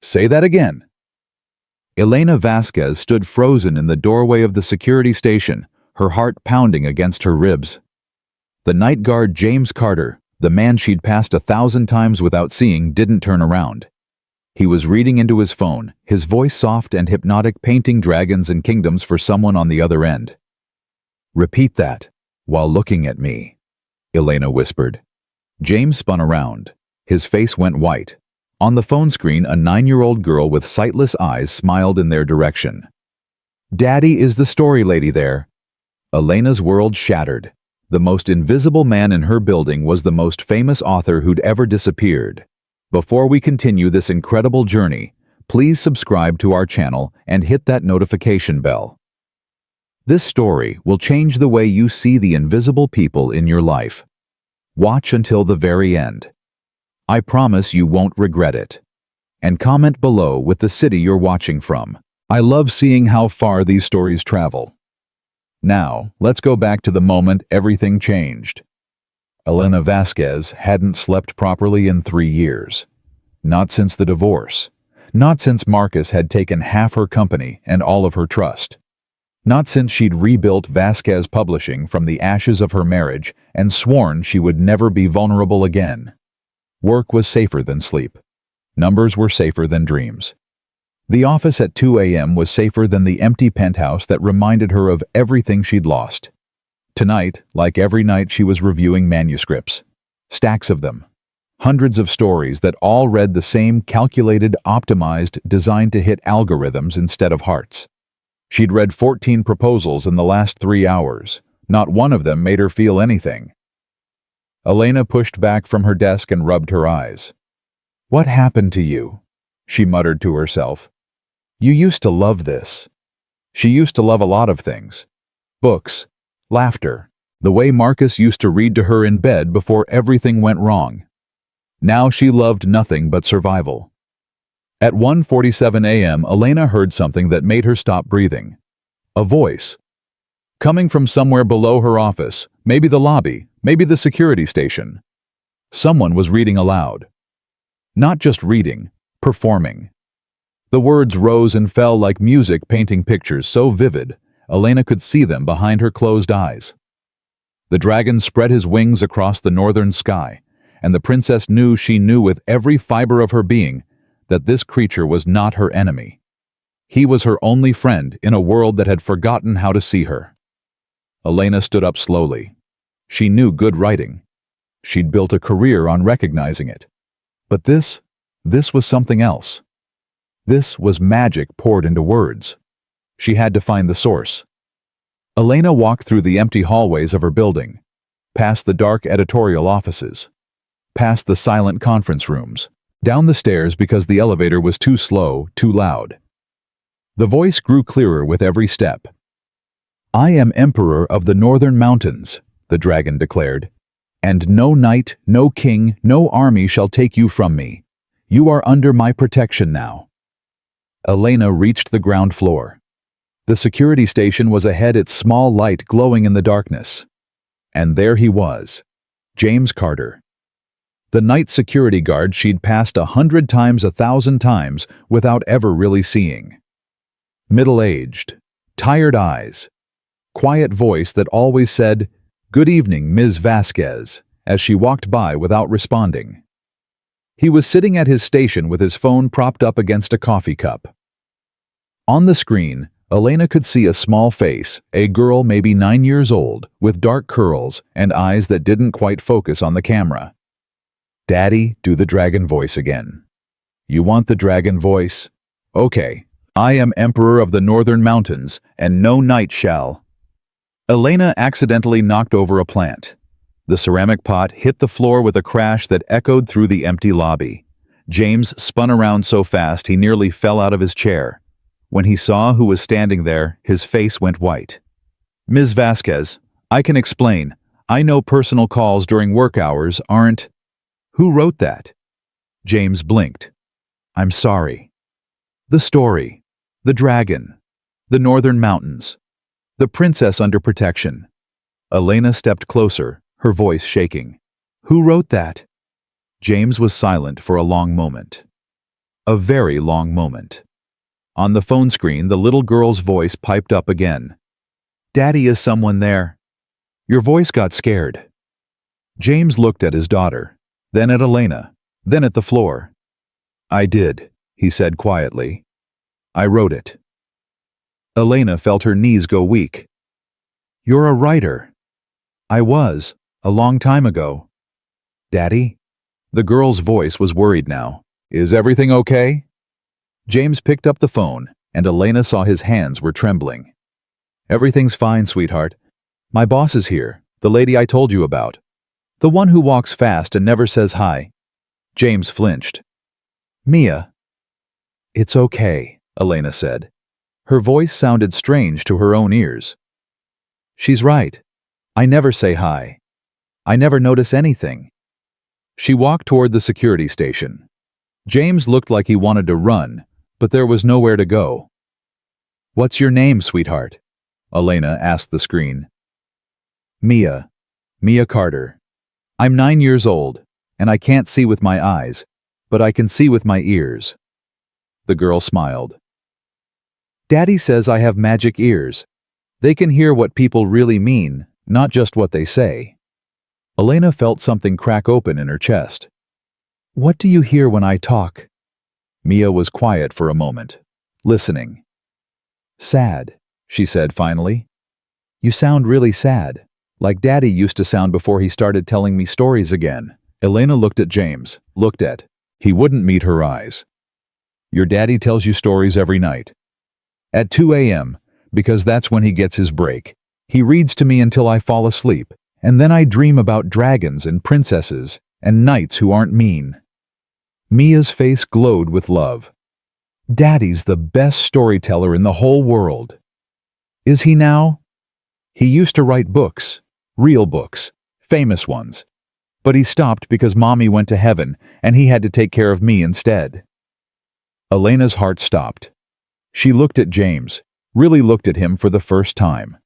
Say that again." Elena Vasquez stood frozen in the doorway of the security station, her heart pounding against her ribs. The night guard James Carter, the man she'd passed 1,000 times without seeing, didn't turn around. He was reading into his phone, his voice soft and hypnotic, painting dragons and kingdoms for someone on the other end. "Repeat that, while looking at me," Elena whispered. James spun around. His face went white. On the phone screen, a 9-year-old girl with sightless eyes smiled in their direction. "Daddy is the story lady there." Elena's world shattered. The most invisible man in her building was the most famous author who'd ever disappeared. Before we continue this incredible journey, please subscribe to our channel and hit that notification bell. This story will change the way you see the invisible people in your life. Watch until the very end. I promise you won't regret it. And comment below with the city you're watching from. I love seeing how far these stories travel. Now, let's go back to the moment everything changed. Elena Vasquez hadn't slept properly in 3 years. Not since the divorce. Not since Marcus had taken half her company and all of her trust. Not since she'd rebuilt Vasquez Publishing from the ashes of her marriage and sworn she would never be vulnerable again. Work was safer than sleep. Numbers were safer than dreams. The office at 2 a.m. was safer than the empty penthouse that reminded her of everything she'd lost. Tonight, like every night, she was reviewing manuscripts. Stacks of them. Hundreds of stories that all read the same, calculated, optimized, designed to hit algorithms instead of hearts. She'd read 14 proposals in the last 3 hours. Not one of them made her feel anything. Elena pushed back from her desk and rubbed her eyes. "What happened to you?" she muttered to herself. "You used to love this." She used to love a lot of things. Books, laughter, the way Marcus used to read to her in bed before everything went wrong. Now she loved nothing but survival. At 1:47 a.m., Elena heard something that made her stop breathing. A voice. Coming from somewhere below her office, maybe the lobby, maybe the security station. Someone was reading aloud. Not just reading, performing. The words rose and fell like music, painting pictures so vivid, Elena could see them behind her closed eyes. The dragon spread his wings across the northern sky, and the princess knew she knew with every fiber of her being that this creature was not her enemy. He was her only friend in a world that had forgotten how to see her. Elena stood up slowly. She knew good writing. She'd built a career on recognizing it. But this was something else. This was magic poured into words. She had to find the source. Elena walked through the empty hallways of her building, past the dark editorial offices, past the silent conference rooms, down the stairs because the elevator was too slow, too loud. The voice grew clearer with every step. "I am Emperor of the Northern Mountains," the dragon declared, "and no knight, no king, no army shall take you from me. You are under my protection now." Elena reached the ground floor. The security station was ahead, its small light glowing in the darkness. And there he was, James Carter. The night security guard she'd passed 100 times, 1,000 times, without ever really seeing. Middle-aged, tired eyes, quiet voice that always said, "Good evening, Ms. Vasquez," as she walked by without responding. He was sitting at his station with his phone propped up against a coffee cup. On the screen, Elena could see a small face, a girl maybe 9 years old, with dark curls and eyes that didn't quite focus on the camera. "Daddy, do the dragon voice again." "You want the dragon voice? Okay. I am Emperor of the Northern Mountains, and no knight shall." Elena accidentally knocked over a plant. The ceramic pot hit the floor with a crash that echoed through the empty lobby. James spun around so fast he nearly fell out of his chair. When he saw who was standing there, his face went white. "Ms. Vasquez, I can explain. I know personal calls during work hours aren't—" "Who wrote that?" James blinked. "I'm sorry." "The story. The dragon. The Northern Mountains. The princess under protection." Elena stepped closer, her voice shaking. "Who wrote that?" James was silent for a long moment. A very long moment. On the phone screen, the little girl's voice piped up again. "Daddy, is someone there?" Your voice got scared. James looked at his daughter, then at Elena, then at the floor. "I did," he said quietly. "I wrote it." Elena felt her knees go weak. "You're a writer." "I was, a long time ago." "Daddy?" The girl's voice was worried now. "Is everything okay?" James picked up the phone, and Elena saw his hands were trembling. "Everything's fine, sweetheart. My boss is here, the lady I told you about. The one who walks fast and never says hi." James flinched. "Mia." "It's okay," Elena said. Her voice sounded strange to her own ears. "She's right. I never say hi. I never notice anything." She walked toward the security station. James looked like he wanted to run, but there was nowhere to go. "What's your name, sweetheart?" Elena asked the screen. "Mia. Mia Carter. I'm 9 years old, and I can't see with my eyes, but I can see with my ears." The girl smiled. "Daddy says I have magic ears. They can hear what people really mean, not just what they say." Elena felt something crack open in her chest. "What do you hear when I talk?" Mia was quiet for a moment, listening. "Sad," she said finally. "You sound really sad, like Daddy used to sound before he started telling me stories again." Elena looked at James, He wouldn't meet her eyes. "Your daddy tells you stories every night. At 2 a.m., because that's when he gets his break. He reads to me until I fall asleep, and then I dream about dragons and princesses and knights who aren't mean." Mia's face glowed with love. "Daddy's the best storyteller in the whole world." "Is he now?" "He used to write books, real books, famous ones. But he stopped because Mommy went to heaven and he had to take care of me instead." Elena's heart stopped. She looked at James, really looked at him for the first time.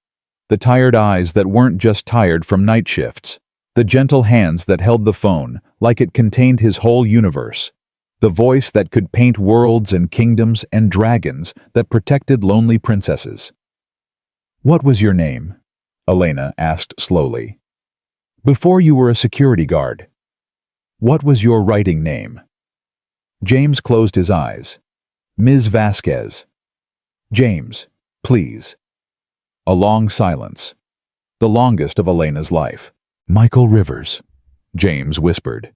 The tired eyes that weren't just tired from night shifts. The gentle hands that held the phone like it contained his whole universe. The voice that could paint worlds and kingdoms and dragons that protected lonely princesses. "What was your name?" Elena asked slowly. "Before you were a security guard. What was your writing name?" James closed his eyes. "Ms. Vasquez." "James, please." A long silence. The longest of Elena's life. "Michael Rivers," James whispered.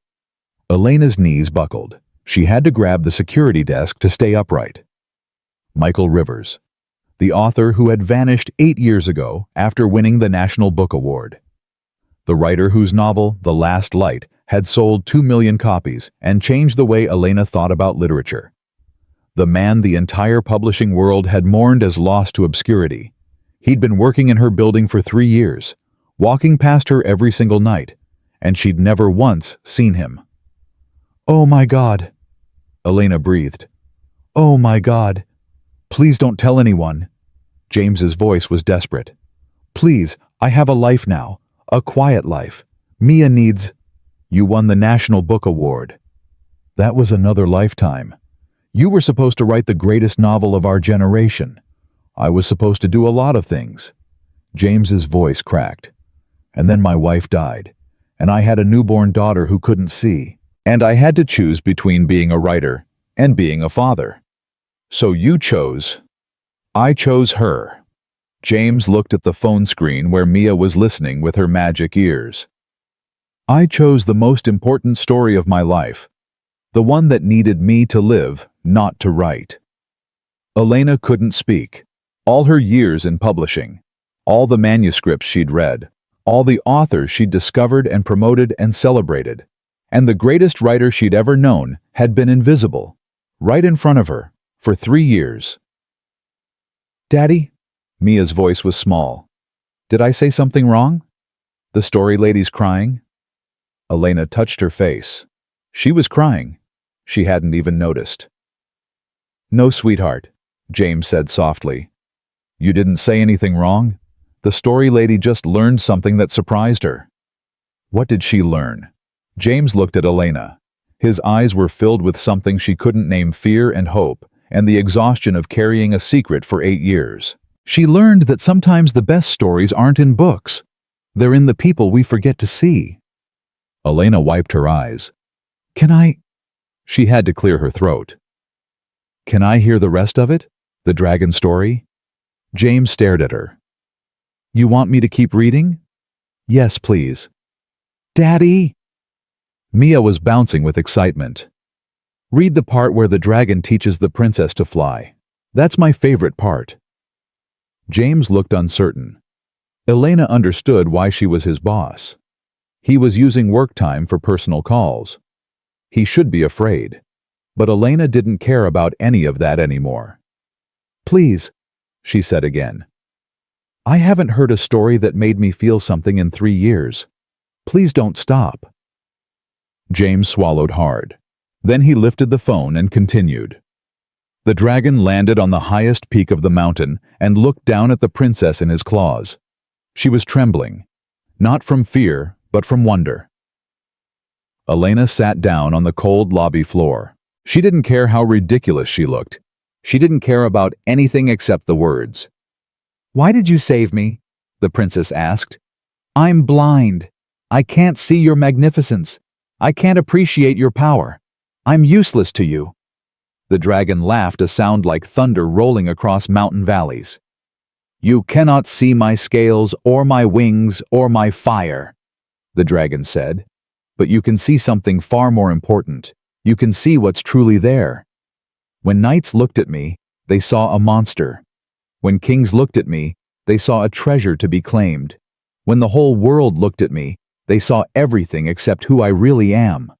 Elena's knees buckled. She had to grab the security desk to stay upright. Michael Rivers, the author who had vanished 8 years ago after winning the National Book Award. The writer whose novel, The Last Light, had sold 2 million copies and changed the way Elena thought about literature. The man the entire publishing world had mourned as lost to obscurity. He'd been working in her building for 3 years, walking past her every single night, and she'd never once seen him. "Oh my God," Elena breathed. "Oh my God. Please don't tell anyone." James's voice was desperate. "Please, I have a life now, a quiet life. Mia needs—" "You won the National Book Award. That was another lifetime. You were supposed to write the greatest novel of our generation. I was supposed to do a lot of things." James's voice cracked. "And then my wife died, and I had a newborn daughter who couldn't see. And I had to choose between being a writer and being a father. So you chose. I chose her." James looked at the phone screen where Mia was listening with her magic ears. "I chose the most important story of my life. The one that needed me to live, not to write." Elena couldn't speak. All her years in publishing, all the manuscripts she'd read, all the authors she'd discovered and promoted and celebrated, and the greatest writer she'd ever known had been invisible, right in front of her, for 3 years. "Daddy?" Mia's voice was small. "Did I say something wrong? The story lady's crying?" Elena touched her face. She was crying. She hadn't even noticed. "No, sweetheart," James said softly. "You didn't say anything wrong. The story lady just learned something that surprised her." "What did she learn?" James looked at Elena. His eyes were filled with something she couldn't name: fear and hope, and the exhaustion of carrying a secret for 8 years. She learned that sometimes the best stories aren't in books. They're in the people we forget to see. Elena wiped her eyes. Can I? She had to clear her throat. Can I hear the rest of it? The dragon story? James stared at her. You want me to keep reading? Yes, please. Daddy! Mia was bouncing with excitement. Read the part where the dragon teaches the princess to fly. That's my favorite part. James looked uncertain. Elena understood why she was his boss. He was using work time for personal calls. He should be afraid. But Elena didn't care about any of that anymore. Please, she said again. I haven't heard a story that made me feel something in 3 years. Please don't stop. James swallowed hard. Then he lifted the phone and continued. The dragon landed on the highest peak of the mountain and looked down at the princess in his claws. She was trembling, not from fear, but from wonder. Elena sat down on the cold lobby floor. She didn't care how ridiculous she looked. She didn't care about anything except the words. Why did you save me? The princess asked. I'm blind. I can't see your magnificence. I can't appreciate your power. I'm useless to you. The dragon laughed, a sound like thunder rolling across mountain valleys. You cannot see my scales or my wings or my fire, the dragon said. But you can see something far more important. You can see what's truly there. When knights looked at me, they saw a monster. When kings looked at me, they saw a treasure to be claimed. When the whole world looked at me, they saw everything except who I really am.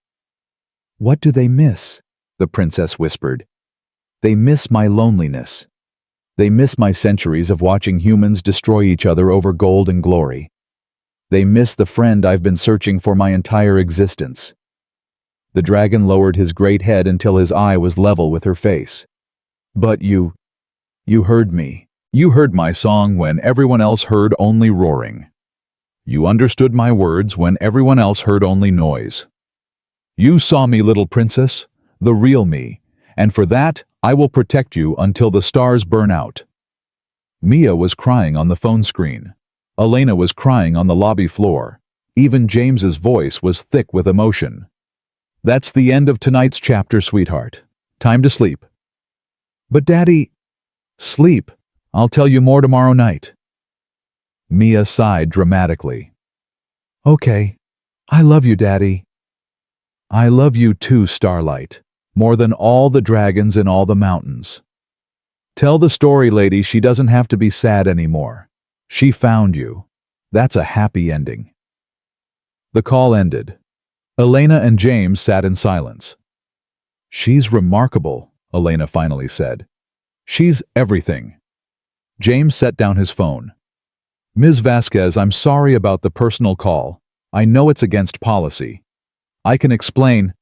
What do they miss? The princess whispered. They miss my loneliness. They miss my centuries of watching humans destroy each other over gold and glory. They miss the friend I've been searching for my entire existence. The dragon lowered his great head until his eye was level with her face. But you heard me. You heard my song when everyone else heard only roaring. You understood my words when everyone else heard only noise. You saw me, little princess, the real me, and for that I will protect you until the stars burn out. Mia was crying on the phone screen. Elena was crying on the lobby floor. Even James's voice was thick with emotion. That's the end of tonight's chapter, sweetheart. Time to sleep. But Daddy... Sleep. I'll tell you more tomorrow night. Mia sighed dramatically. Okay. I love you, Daddy. I love you too, Starlight. More than all the dragons in all the mountains. Tell the story lady she doesn't have to be sad anymore. She found you. That's a happy ending. The call ended. Elena and James sat in silence. She's remarkable, Elena finally said. She's everything. James set down his phone. Ms. Vasquez, I'm sorry about the personal call. I know it's against policy. I can explain.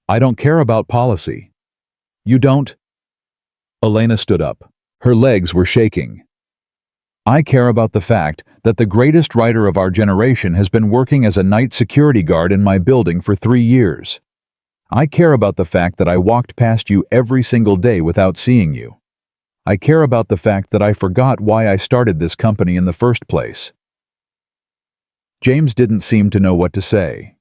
I don't care about policy. You don't? Elena stood up. Her legs were shaking. I care about the fact that the greatest writer of our generation has been working as a night security guard in my building for 3 years. I care about the fact that I walked past you every single day without seeing you. I care about the fact that I forgot why I started this company in the first place. James didn't seem to know what to say.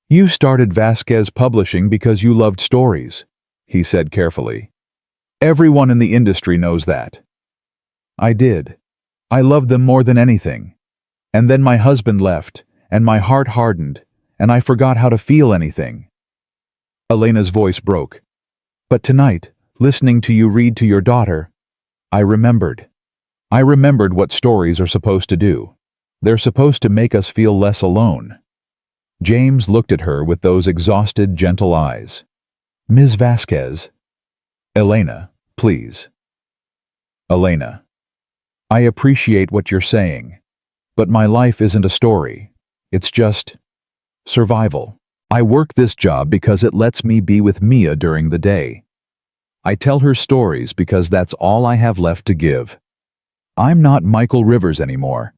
You started Vasquez Publishing because you loved stories, he said carefully. Everyone in the industry knows that. I did. I loved them more than anything. And then my husband left, and my heart hardened, and I forgot how to feel anything. Elena's voice broke. But tonight, listening to you read to your daughter, I remembered. I remembered what stories are supposed to do. They're supposed to make us feel less alone. James looked at her with those exhausted, gentle eyes. Ms. Vasquez. Elena, please. Elena. I appreciate what you're saying, but my life isn't a story. It's just survival. I work this job because it lets me be with Mia during the day. I tell her stories because that's all I have left to give. I'm not Michael Rivers anymore.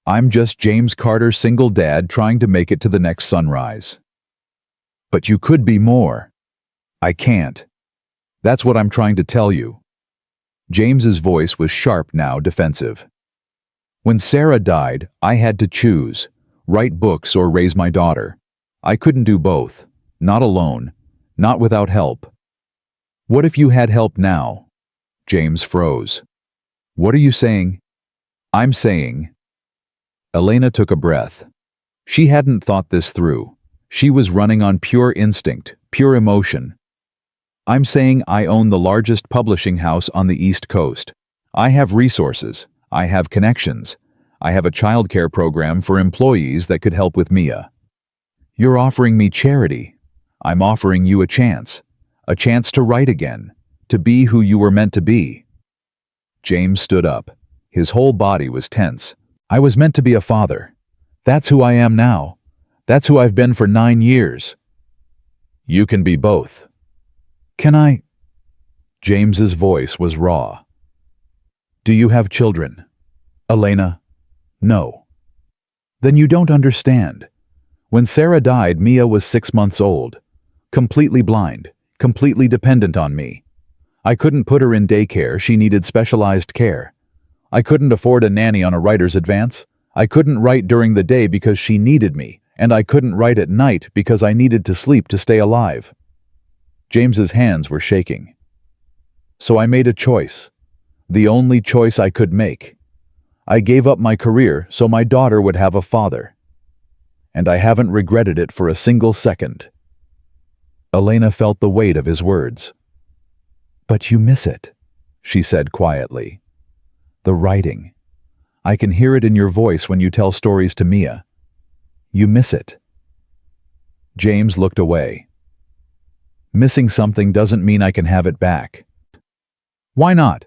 I'm just James Carter's single dad trying to make it to the next sunrise. But you could be more. I can't. That's what I'm trying to tell you. James's voice was sharp now, defensive. When Sarah died, I had to choose, write books or raise my daughter. I couldn't do both, not alone, not without help. What if you had help now? James froze. What are you saying? I'm saying. Elena took a breath. She hadn't thought this through. She was running on pure instinct, pure emotion. I'm saying I own the largest publishing house on the East Coast. I have resources. I have connections. I have a childcare program for employees that could help with Mia. You're offering me charity. I'm offering you a chance to write again, to be who you were meant to be. James stood up. His whole body was tense. I was meant to be a father. That's who I am now. That's who I've been for 9 years. You can be both. Can I? James's voice was raw. Do you have children? Elena? No. Then you don't understand. When Sarah died, Mia was 6 months old, completely blind, completely dependent on me. I couldn't put her in daycare, she needed specialized care. I couldn't afford a nanny on a writer's advance. I couldn't write during the day because she needed me, and I couldn't write at night because I needed to sleep to stay alive. James's hands were shaking. So I made a choice, the only choice I could make. I gave up my career so my daughter would have a father. And I haven't regretted it for a single second. Elena felt the weight of his words. But you miss it, she said quietly. The writing. I can hear it in your voice when you tell stories to Mia. You miss it. James looked away. Missing something doesn't mean I can have it back. Why not?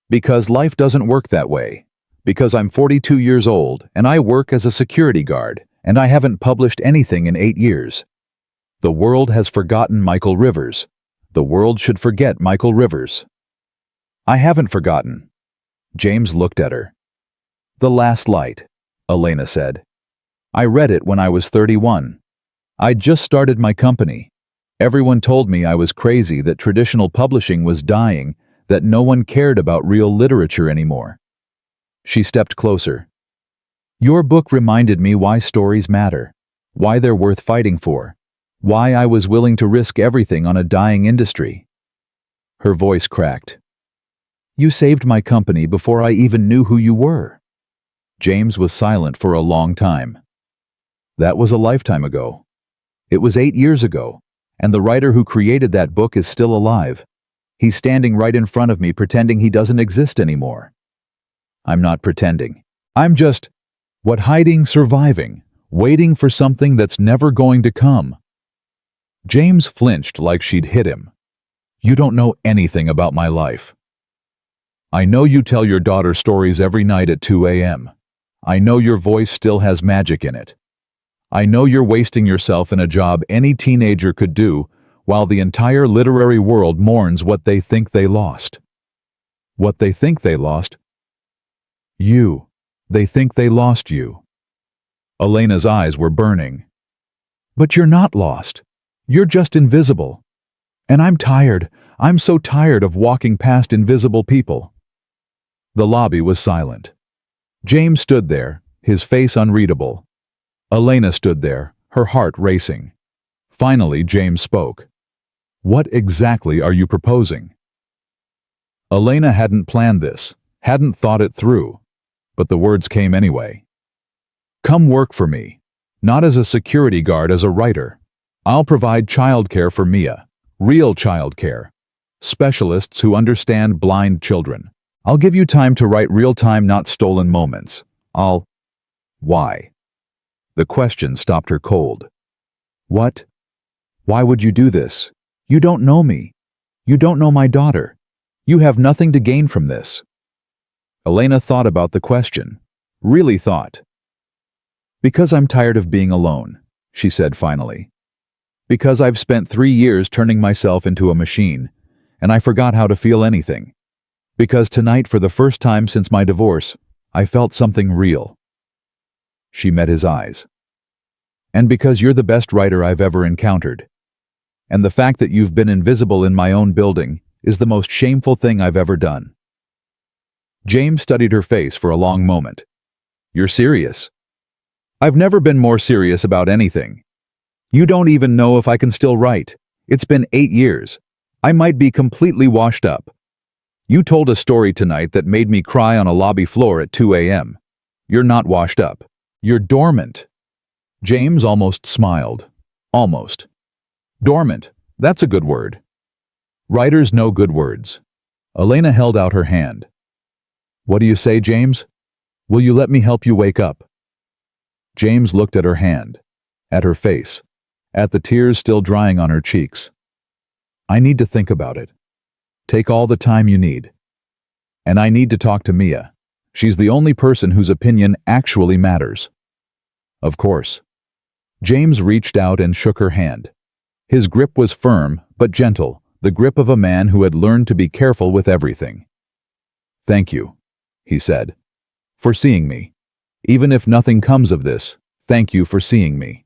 Because life doesn't work that way. Because I'm 42 years old and I work as a security guard and I haven't published anything in 8 years. The world has forgotten Michael Rivers. The world should forget Michael Rivers. I haven't forgotten. James looked at her. The Last Light, Elena said. I read it when I was 31. I'd just started my company. Everyone told me I was crazy, that traditional publishing was dying, that no one cared about real literature anymore. She stepped closer. Your book reminded me why stories matter, why they're worth fighting for, why I was willing to risk everything on a dying industry. Her voice cracked. You saved my company before I even knew who you were. James was silent for a long time. That was a lifetime ago. It was 8 years ago, and the writer who created that book is still alive. He's standing right in front of me pretending he doesn't exist anymore. I'm not pretending. I'm just, surviving, waiting for something that's never going to come. James flinched like she'd hit him. You don't know anything about my life. I know you tell your daughter stories every night at 2 a.m. I know your voice still has magic in it. I know you're wasting yourself in a job any teenager could do, while the entire literary world mourns what they think they lost. What they think they lost? You. They think they lost you. Elena's eyes were burning. But you're not lost. You're just invisible. And I'm tired. I'm so tired of walking past invisible people. The lobby was silent. James stood there, his face unreadable. Elena stood there, her heart racing. Finally, James spoke. What exactly are you proposing? Elena hadn't planned this, hadn't thought it through, but the words came anyway. Come work for me, not as a security guard, as a writer. I'll provide childcare for Mia, real childcare, specialists who understand blind children. I'll give you time to write real-time, not stolen moments. Why? The question stopped her cold. What? Why would you do this? You don't know me. You don't know my daughter. You have nothing to gain from this. Elena thought about the question. Really thought. Because I'm tired of being alone, she said finally. Because I've spent 3 years turning myself into a machine, and I forgot how to feel anything. Because tonight, for the first time since my divorce, I felt something real. She met his eyes. And because you're the best writer I've ever encountered. And the fact that you've been invisible in my own building is the most shameful thing I've ever done." James studied her face for a long moment. "You're serious?" "I've never been more serious about anything. You don't even know if I can still write. It's been 8 years. I might be completely washed up. You told a story tonight that made me cry on a lobby floor at 2 a.m. You're not washed up. You're dormant." James almost smiled. Almost. Dormant. That's a good word. Writers know good words. Elena held out her hand. "What do you say, James? Will you let me help you wake up?" James looked at her hand, at her face, at the tears still drying on her cheeks. "I need to think about it. Take all the time you need. And I need to talk to Mia. She's the only person whose opinion actually matters." "Of course." James reached out and shook her hand. His grip was firm but gentle, the grip of a man who had learned to be careful with everything. "Thank you," he said, "for seeing me. Even if nothing comes of this, thank you for seeing me."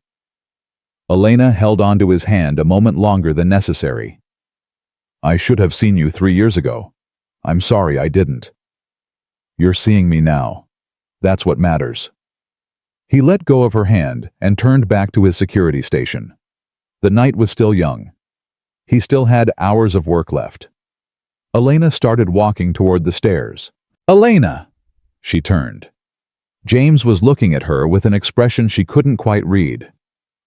Elena held onto his hand a moment longer than necessary. "I should have seen you 3 years ago. I'm sorry I didn't. You're seeing me now. That's what matters." He let go of her hand and turned back to his security station. The night was still young. He still had hours of work left. Elena started walking toward the stairs. "Elena!" She turned. James was looking at her with an expression she couldn't quite read.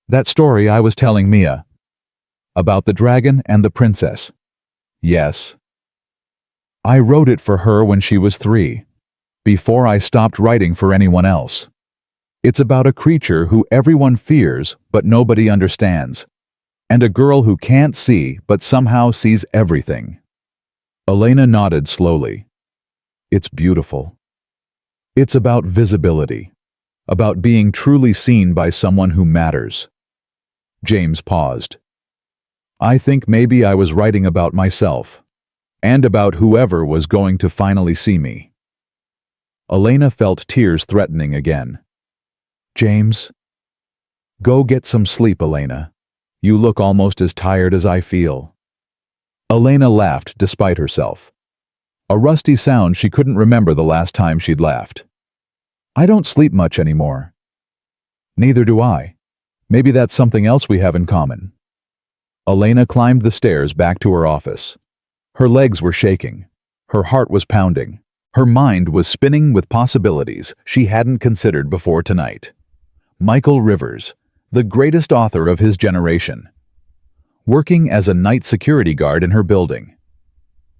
"That story I was telling Mia. About the dragon and the princess." "Yes." "I wrote it for her when she was 3, before I stopped writing for anyone else. It's about a creature who everyone fears but nobody understands, and a girl who can't see but somehow sees everything." Elena nodded slowly. "It's beautiful. It's about visibility, about being truly seen by someone who matters." James paused. "I think maybe I was writing about myself, and about whoever was going to finally see me." Elena felt tears threatening again. "James?" "Go get some sleep, Elena. You look almost as tired as I feel." Elena laughed despite herself. A rusty sound she couldn't remember the last time she'd laughed. "I don't sleep much anymore." "Neither do I. Maybe that's something else we have in common." Elena climbed the stairs back to her office. Her legs were shaking. Her heart was pounding. Her mind was spinning with possibilities she hadn't considered before tonight. Michael Rivers, the greatest author of his generation, working as a night security guard in her building.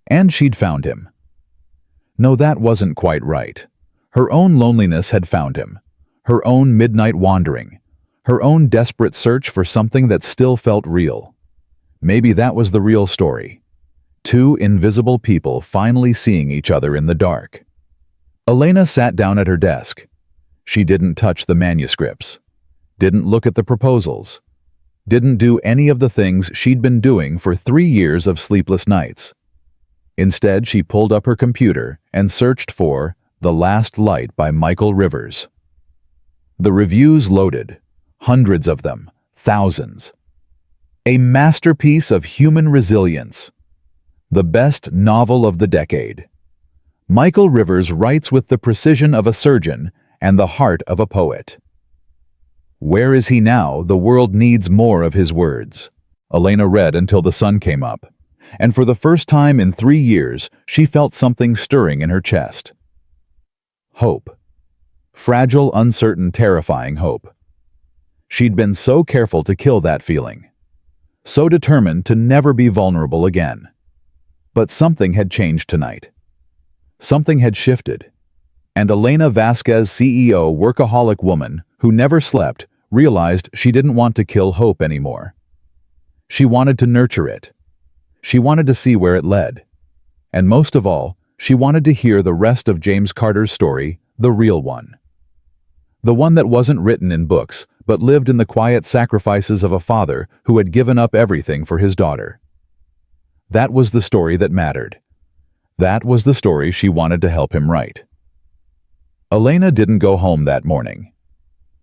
And she'd found him. No, that wasn't quite right. Her own loneliness had found him. Her own midnight wandering. Her own desperate search for something that still felt real. Maybe that was the real story. 2 invisible people finally seeing each other in the dark. Elena sat down at her desk. She didn't touch the manuscripts. Didn't look at the proposals. Didn't do any of the things she'd been doing for 3 years of sleepless nights. Instead, she pulled up her computer and searched for The Last Light by Michael Rivers. The reviews loaded. Hundreds of them. Thousands. A masterpiece of human resilience. The best novel of the decade. Michael Rivers writes with the precision of a surgeon and the heart of a poet. Where is he now? The world needs more of his words. Elena read until the sun came up, and for the first time in 3 years, she felt something stirring in her chest. Hope. Fragile, uncertain, terrifying hope. She'd been so careful to kill that feeling. So determined to never be vulnerable again. But something had changed tonight. Something had shifted. And Elena Vasquez, CEO, workaholic woman who never slept, realized she didn't want to kill hope anymore. She wanted to nurture it. She wanted to see where it led. And most of all, she wanted to hear the rest of James Carter's story, the real one. The one that wasn't written in books, but lived in the quiet sacrifices of a father who had given up everything for his daughter. That was the story that mattered. That was the story she wanted to help him write. Elena didn't go home that morning.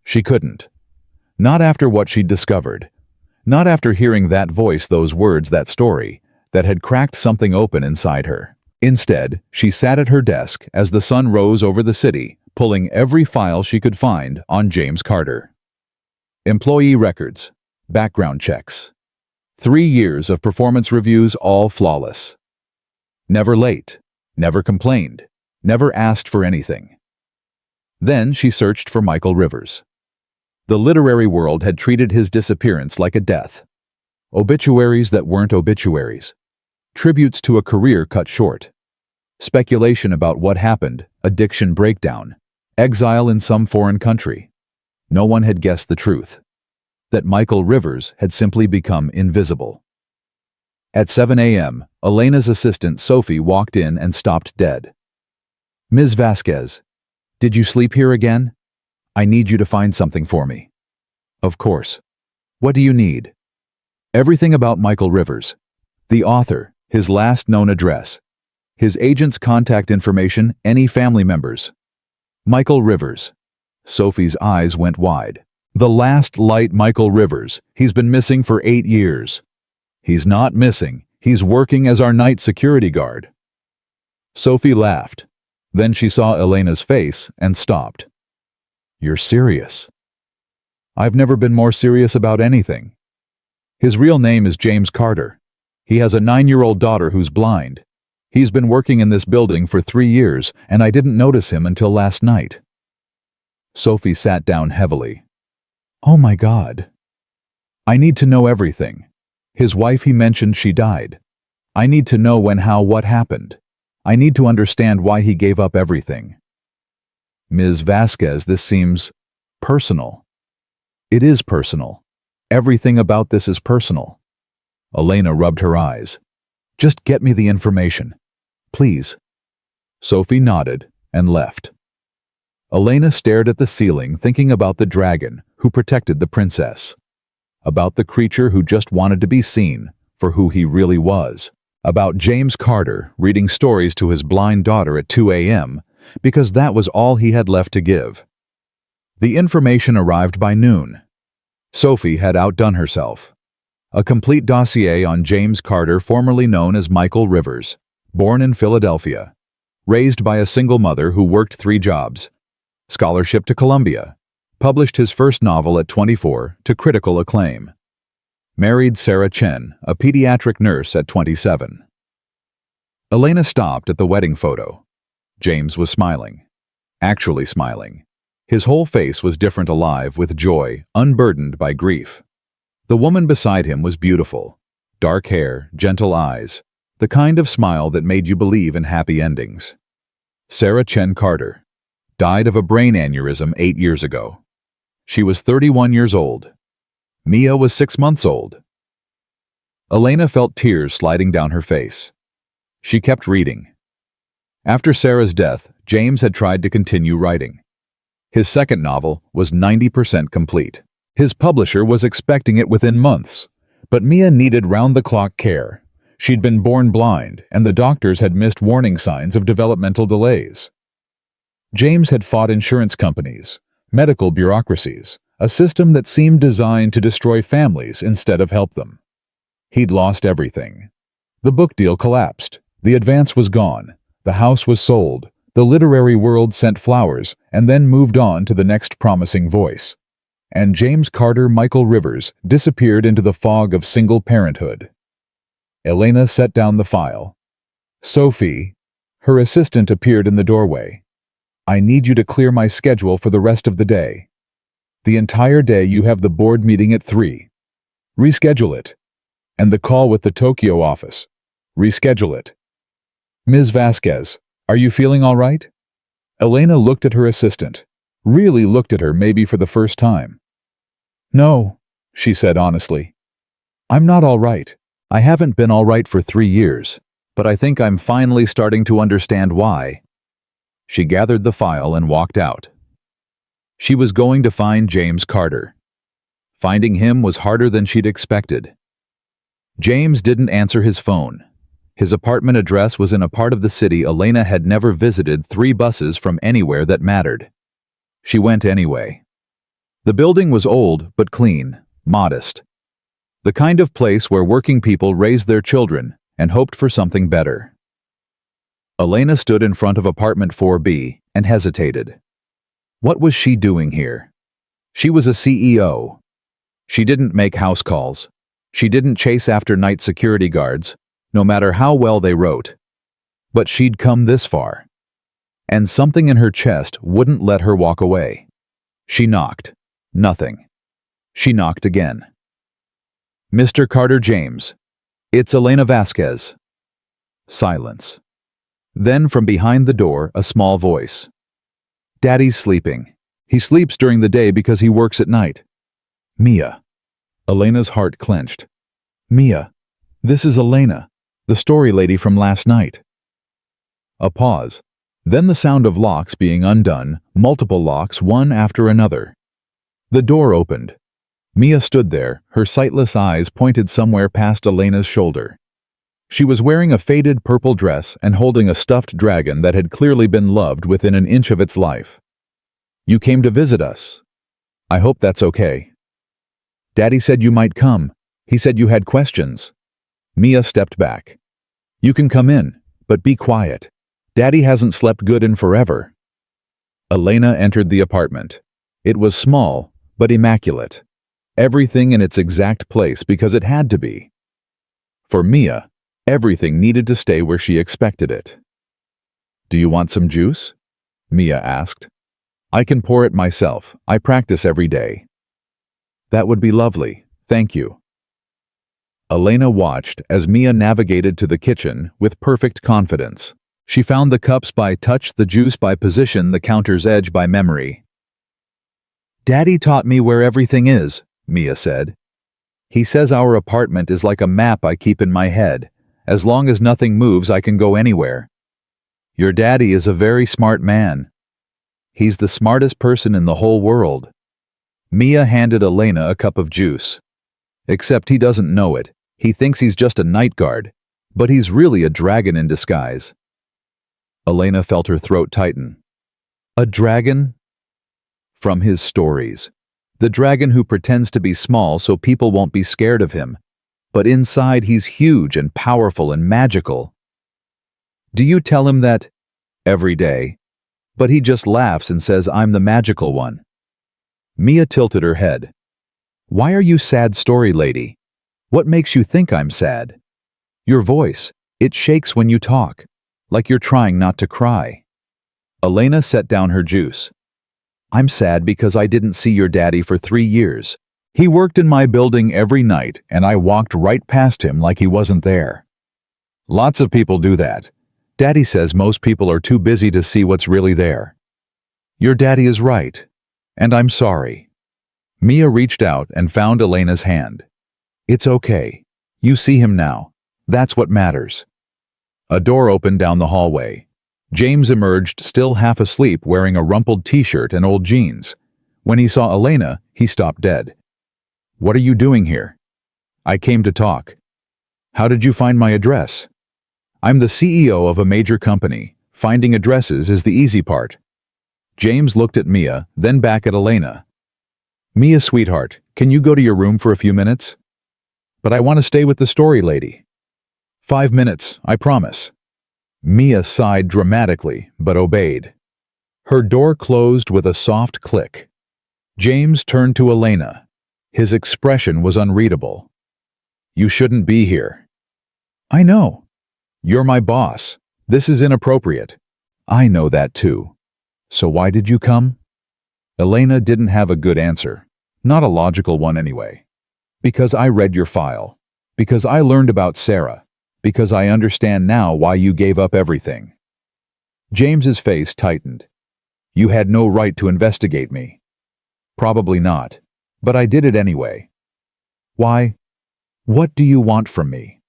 She couldn't. Not after what she'd discovered. Not after hearing that voice, those words, that story, that had cracked something open inside her. Instead, she sat at her desk as the sun rose over the city, pulling every file she could find on James Carter. Employee records, background checks. 3 years of performance reviews, all flawless. Never late, never complained, never asked for anything. Then she searched for Michael Rivers. The literary world had treated his disappearance like a death. Obituaries that weren't obituaries. Tributes to a career cut short. Speculation about what happened, addiction breakdown, exile in some foreign country. No one had guessed the truth. That Michael Rivers had simply become invisible. At 7 a.m., Elena's assistant Sophie walked in and stopped dead. "Ms. Vasquez, did you sleep here again? I need you to find something for me." "Of course. What do you need?" "Everything about Michael Rivers. The author, his last known address, his agent's contact information, any family members." Michael Rivers. Sophie's eyes went wide. The last light Michael Rivers. He's been missing for 8 years. He's not missing. He's working as our night security guard. Sophie laughed. Then she saw Elena's face and stopped. "You're serious?" "I've never been more serious about anything. His real name is James Carter. He has a 9-year-old daughter who's blind. He's been working in this building for 3 years, and I didn't notice him until last night." Sophie sat down heavily. "Oh my God. I need to know everything. His wife, he mentioned she died. I need to know when, how, what happened. I need to understand why he gave up everything." "Ms. Vasquez, this seems personal." "It is personal. Everything about this is personal." Elena rubbed her eyes. "Just get me the information. Please." Sophie nodded and left. Elena stared at the ceiling, thinking about the dragon who protected the princess. About the creature who just wanted to be seen for who he really was. About James Carter reading stories to his blind daughter at 2 a.m. because that was all he had left to give. The information arrived by noon. Sophie had outdone herself. A complete dossier on James Carter, formerly known as Michael Rivers, born in Philadelphia, raised by a single mother who worked 3 jobs, scholarship to Columbia, published his first novel at 24 to critical acclaim, married Sarah Chen, a pediatric nurse, at 27. Elena stopped at the wedding photo. James was smiling. Actually smiling. His whole face was different, alive with joy, unburdened by grief. The woman beside him was beautiful. Dark hair, gentle eyes, the kind of smile that made you believe in happy endings. Sarah Chen Carter died of a brain aneurysm 8 years ago. She was 31 years old. Mia was 6 months old. Elena felt tears sliding down her face. She kept reading. After Sarah's death, James had tried to continue writing. His second novel was 90% complete. His publisher was expecting it within months, but Mia needed round-the-clock care. She'd been born blind, and the doctors had missed warning signs of developmental delays. James had fought insurance companies, medical bureaucracies, a system that seemed designed to destroy families instead of help them. He'd lost everything. The book deal collapsed. The advance was gone. The house was sold. The literary world sent flowers and then moved on to the next promising voice. And James Carter Michael Rivers disappeared into the fog of single parenthood. Elena set down the file. "Sophie," her assistant appeared in the doorway. "I need you to clear my schedule for the rest of the day. The entire day you have the board meeting at 3. Reschedule it. And the call with the Tokyo office. Reschedule it. Ms. Vasquez, are you feeling all right?" Elena looked at her assistant. Really looked at her, maybe for the first time. "No," she said honestly. "I'm not all right. I haven't been all right for 3 years, but I think I'm finally starting to understand why." She gathered the file and walked out. She was going to find James Carter. Finding him was harder than she'd expected. James didn't answer his phone. His apartment address was in a part of the city Elena had never visited, 3 buses from anywhere that mattered. She went anyway. The building was old but clean, modest. The kind of place where working people raised their children and hoped for something better. Elena stood in front of apartment 4B and hesitated. What was she doing here? She was a CEO. She didn't make house calls. She didn't chase after night security guards, no matter how well they wrote. But she'd come this far. And something in her chest wouldn't let her walk away. She knocked. Nothing. She knocked again. Mr. Carter James. It's Elena Vasquez. Silence. Then from behind the door, a small voice. Daddy's sleeping. He sleeps during the day because he works at night. Mia. Elena's heart clenched. Mia, this is Elena, the story lady from last night. A pause. Then the sound of locks being undone, multiple locks one after another. The door opened. Mia stood there, her sightless eyes pointed somewhere past Elena's shoulder. She was wearing a faded purple dress and holding a stuffed dragon that had clearly been loved within an inch of its life. You came to visit us. I hope that's okay. Daddy said you might come. He said you had questions. Mia stepped back. You can come in, but be quiet. Daddy hasn't slept good in forever. Elena entered the apartment. It was small, but immaculate. Everything in its exact place because it had to be. For Mia, everything needed to stay where she expected it. Do you want some juice? Mia asked. I can pour it myself. I practice every day. That would be lovely. Thank you. Elena watched as Mia navigated to the kitchen with perfect confidence. She found the cups by touch, the juice by position, the counter's edge by memory. Daddy taught me where everything is, Mia said. He says our apartment is like a map I keep in my head. As long as nothing moves, I can go anywhere. Your daddy is a very smart man. He's the smartest person in the whole world. Mia handed Elena a cup of juice. Except he doesn't know it. He thinks he's just a night guard, but he's really a dragon in disguise. Elena felt her throat tighten. A dragon? From his stories. The dragon who pretends to be small so people won't be scared of him. But inside he's huge and powerful and magical. Do you tell him that every day? But he just laughs and says I'm the magical one. Mia tilted her head. Why are you sad, story lady? What makes you think I'm sad? Your voice, it shakes when you talk, like you're trying not to cry. Elena set down her juice. I'm sad because I didn't see your daddy for 3 years. He worked in my building every night and I walked right past him like he wasn't there. Lots of people do that. Daddy says most people are too busy to see what's really there. Your daddy is right, and I'm sorry. Mia reached out and found Elena's hand. It's okay. You see him now. That's what matters. A door opened down the hallway. James emerged, still half asleep, wearing a rumpled t-shirt and old jeans. When he saw Elena, he stopped dead. What are you doing here? I came to talk. How did you find my address? I'm the CEO of a major company. Finding addresses is the easy part. James looked at Mia, then back at Elena. Mia, sweetheart, can you go to your room for a few minutes? But I want to stay with the story lady. 5 minutes, I promise. Mia sighed dramatically, but obeyed. Her door closed with a soft click. James turned to Elena. His expression was unreadable. You shouldn't be here. I know. You're my boss. This is inappropriate. I know that too. So why did you come? Elena didn't have a good answer. Not a logical one anyway. Because I read your file. Because I learned about Sarah. Because I understand now why you gave up everything. James's face tightened. You had no right to investigate me. Probably not. But I did it anyway. Why? What do you want from me?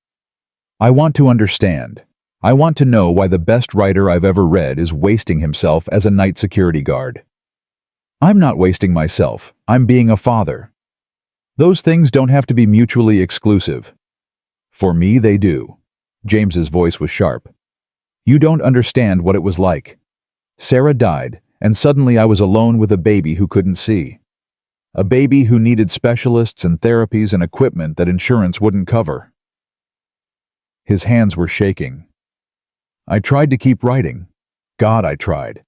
I want to understand. I want to know why the best writer I've ever read is wasting himself as a night security guard. I'm not wasting myself. I'm being a father. Those things don't have to be mutually exclusive. For me, they do. James's voice was sharp. You don't understand what it was like. Sarah died, and suddenly I was alone with a baby who couldn't see. A baby who needed specialists and therapies and equipment that insurance wouldn't cover. His hands were shaking. I tried to keep writing. God, I tried.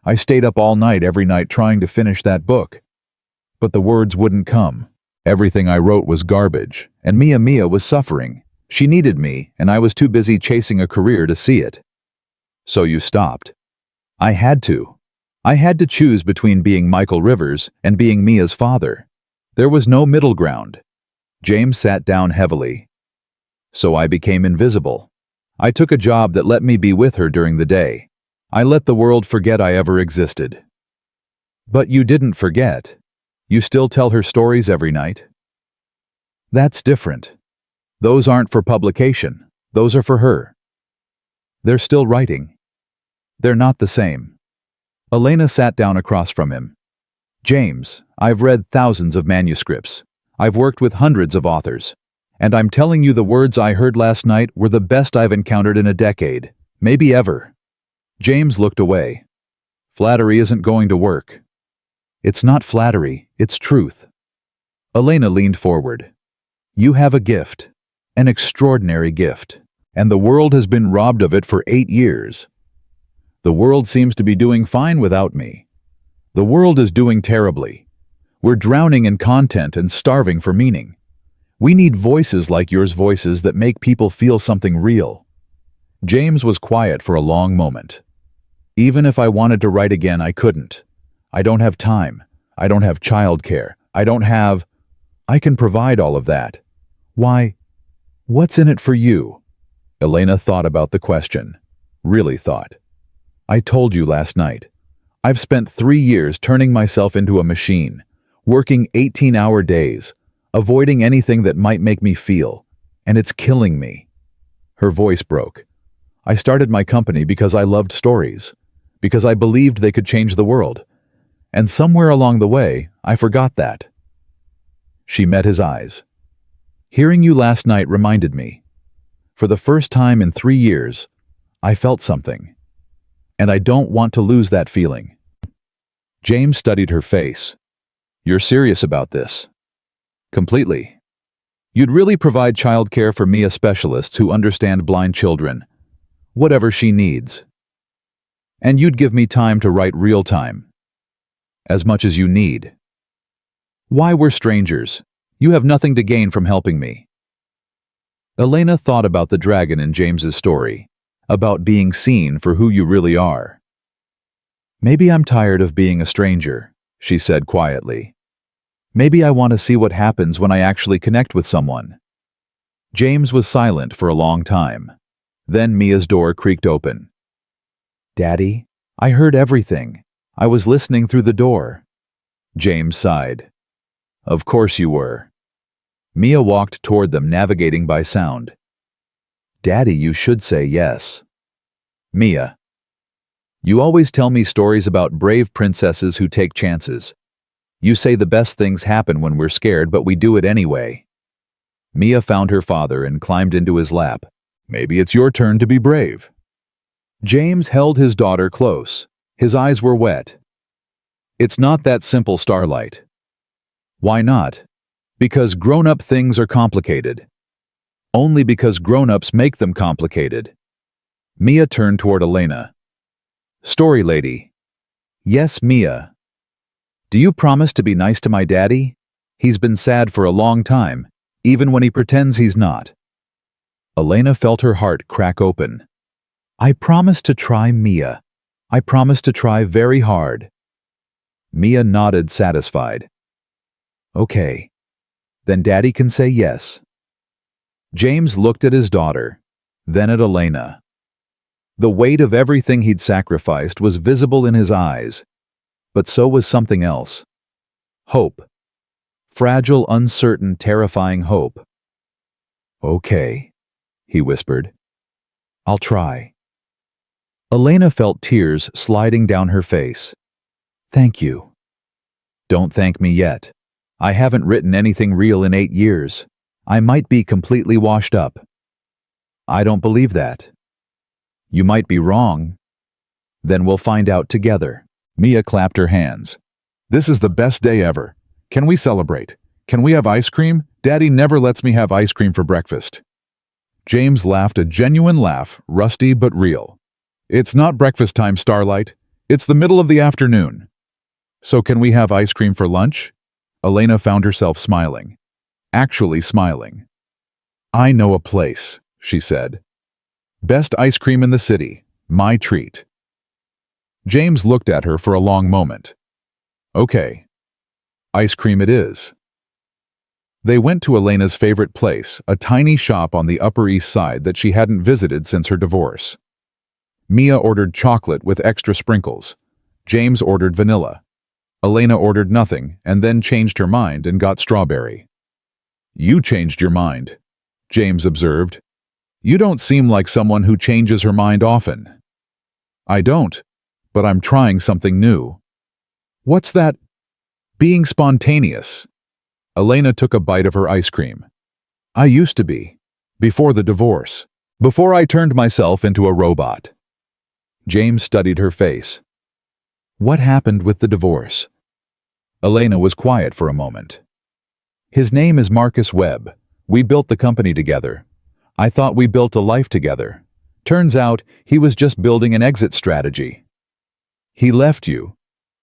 I stayed up all night every night trying to finish that book. But the words wouldn't come. Everything I wrote was garbage, and Mia was suffering. She needed me, and I was too busy chasing a career to see it. So you stopped. I had to. I had to choose between being Michael Rivers and being Mia's father. There was no middle ground. James sat down heavily. So I became invisible. I took a job that let me be with her during the day. I let the world forget I ever existed. But you didn't forget. You still tell her stories every night. That's different. Those aren't for publication. Those are for her. They're still writing. They're not the same. Elena sat down across from him. James, I've read thousands of manuscripts. I've worked with hundreds of authors. And I'm telling you the words I heard last night were the best I've encountered in a decade, maybe ever. James looked away. Flattery isn't going to work. It's not flattery, it's truth. Elena leaned forward. You have a gift, an extraordinary gift, and the world has been robbed of it for 8 years. The world seems to be doing fine without me. The world is doing terribly. We're drowning in content and starving for meaning. We need voices like yours, voices that make people feel something real. James was quiet for a long moment. Even if I wanted to write again, I couldn't. I don't have time. I don't have childcare. I can provide all of that. Why? What's in it for you? Elena thought about the question. Really thought. I told you last night. I've spent 3 years turning myself into a machine, working 18-hour days, avoiding anything that might make me feel, and it's killing me. Her voice broke. I started my company because I loved stories, because I believed they could change the world. And somewhere along the way, I forgot that. She met his eyes. Hearing you last night reminded me. For the first time in 3 years, I felt something. And I don't want to lose that feeling. James studied her face. You're serious about this? Completely. You'd really provide childcare for Mia, specialists who understand blind children, whatever she needs. And you'd give me time to write real time. As much as you need. Why, we're strangers. You have nothing to gain from helping me. Elena thought about the dragon in James's story, about being seen for who you really are. Maybe I'm tired of being a stranger, she said quietly. Maybe I want to see what happens when I actually connect with someone. James was silent for a long time. Then Mia's door creaked open. Daddy, I heard everything. I was listening through the door. James sighed. Of course you were. Mia walked toward them, navigating by sound. Daddy, you should say yes. Mia. You always tell me stories about brave princesses who take chances. You say the best things happen when we're scared, but we do it anyway. Mia found her father and climbed into his lap. Maybe it's your turn to be brave. James held his daughter close. His eyes were wet. It's not that simple, Starlight. Why not? Because grown-up things are complicated. Only because grown-ups make them complicated. Mia turned toward Elena. Story lady. Yes, Mia. Do you promise to be nice to my daddy? He's been sad for a long time, even when he pretends he's not. Elena felt her heart crack open. I promise to try, Mia. I promise to try very hard. Mia nodded, satisfied. Okay. Then Daddy can say yes. James looked at his daughter, then at Elena. The weight of everything he'd sacrificed was visible in his eyes, but so was something else. Hope. Fragile, uncertain, terrifying hope. Okay, he whispered. I'll try. Elena felt tears sliding down her face. Thank you. Don't thank me yet. I haven't written anything real in 8 years. I might be completely washed up. I don't believe that. You might be wrong. Then we'll find out together. Mia clapped her hands. This is the best day ever. Can we celebrate? Can we have ice cream? Daddy never lets me have ice cream for breakfast." James laughed a genuine laugh, rusty but real. "It's not breakfast time, Starlight. It's the middle of the afternoon." "So can we have ice cream for lunch?" Elena found herself smiling. Actually smiling. "I know a place," she said. "Best ice cream in the city. My treat." James looked at her for a long moment. "Okay. Ice cream it is." They went to Elena's favorite place, a tiny shop on the Upper East Side that she hadn't visited since her divorce. Mia ordered chocolate with extra sprinkles. James ordered vanilla. Elena ordered nothing and then changed her mind and got strawberry. "You changed your mind," James observed. "You don't seem like someone who changes her mind often." "I don't, but I'm trying something new." "What's that?" "Being spontaneous." Elena took a bite of her ice cream. "I used to be. Before the divorce. Before I turned myself into a robot." James studied her face. "What happened with the divorce?" Elena was quiet for a moment. "His name is Marcus Webb. We built the company together. I thought we built a life together. Turns out he was just building an exit strategy. He left you.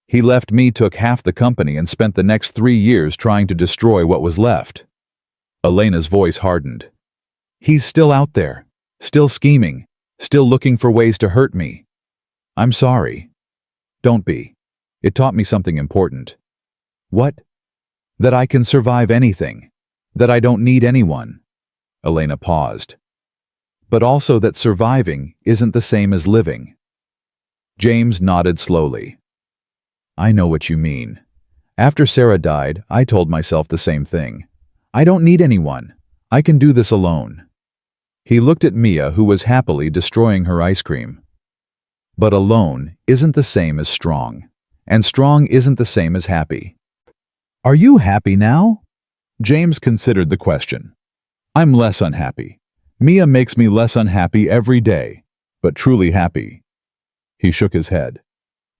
He left me, took half the company, and spent the next 3 years trying to destroy what was left." Elena's voice hardened. "He's still out there, still scheming, still looking for ways to hurt me. I'm sorry." "Don't be. It taught me something important." "What?" "That I can survive anything. That I don't need anyone." Elena paused. "But also that surviving isn't the same as living." James nodded slowly. "I know what you mean. After Sarah died, I told myself the same thing. I don't need anyone. I can do this alone." He looked at Mia, who was happily destroying her ice cream. "But alone isn't the same as strong, and strong isn't the same as happy." "Are you happy now?" James considered the question. "I'm less unhappy. Mia makes me less unhappy every day, but truly happy." He shook his head.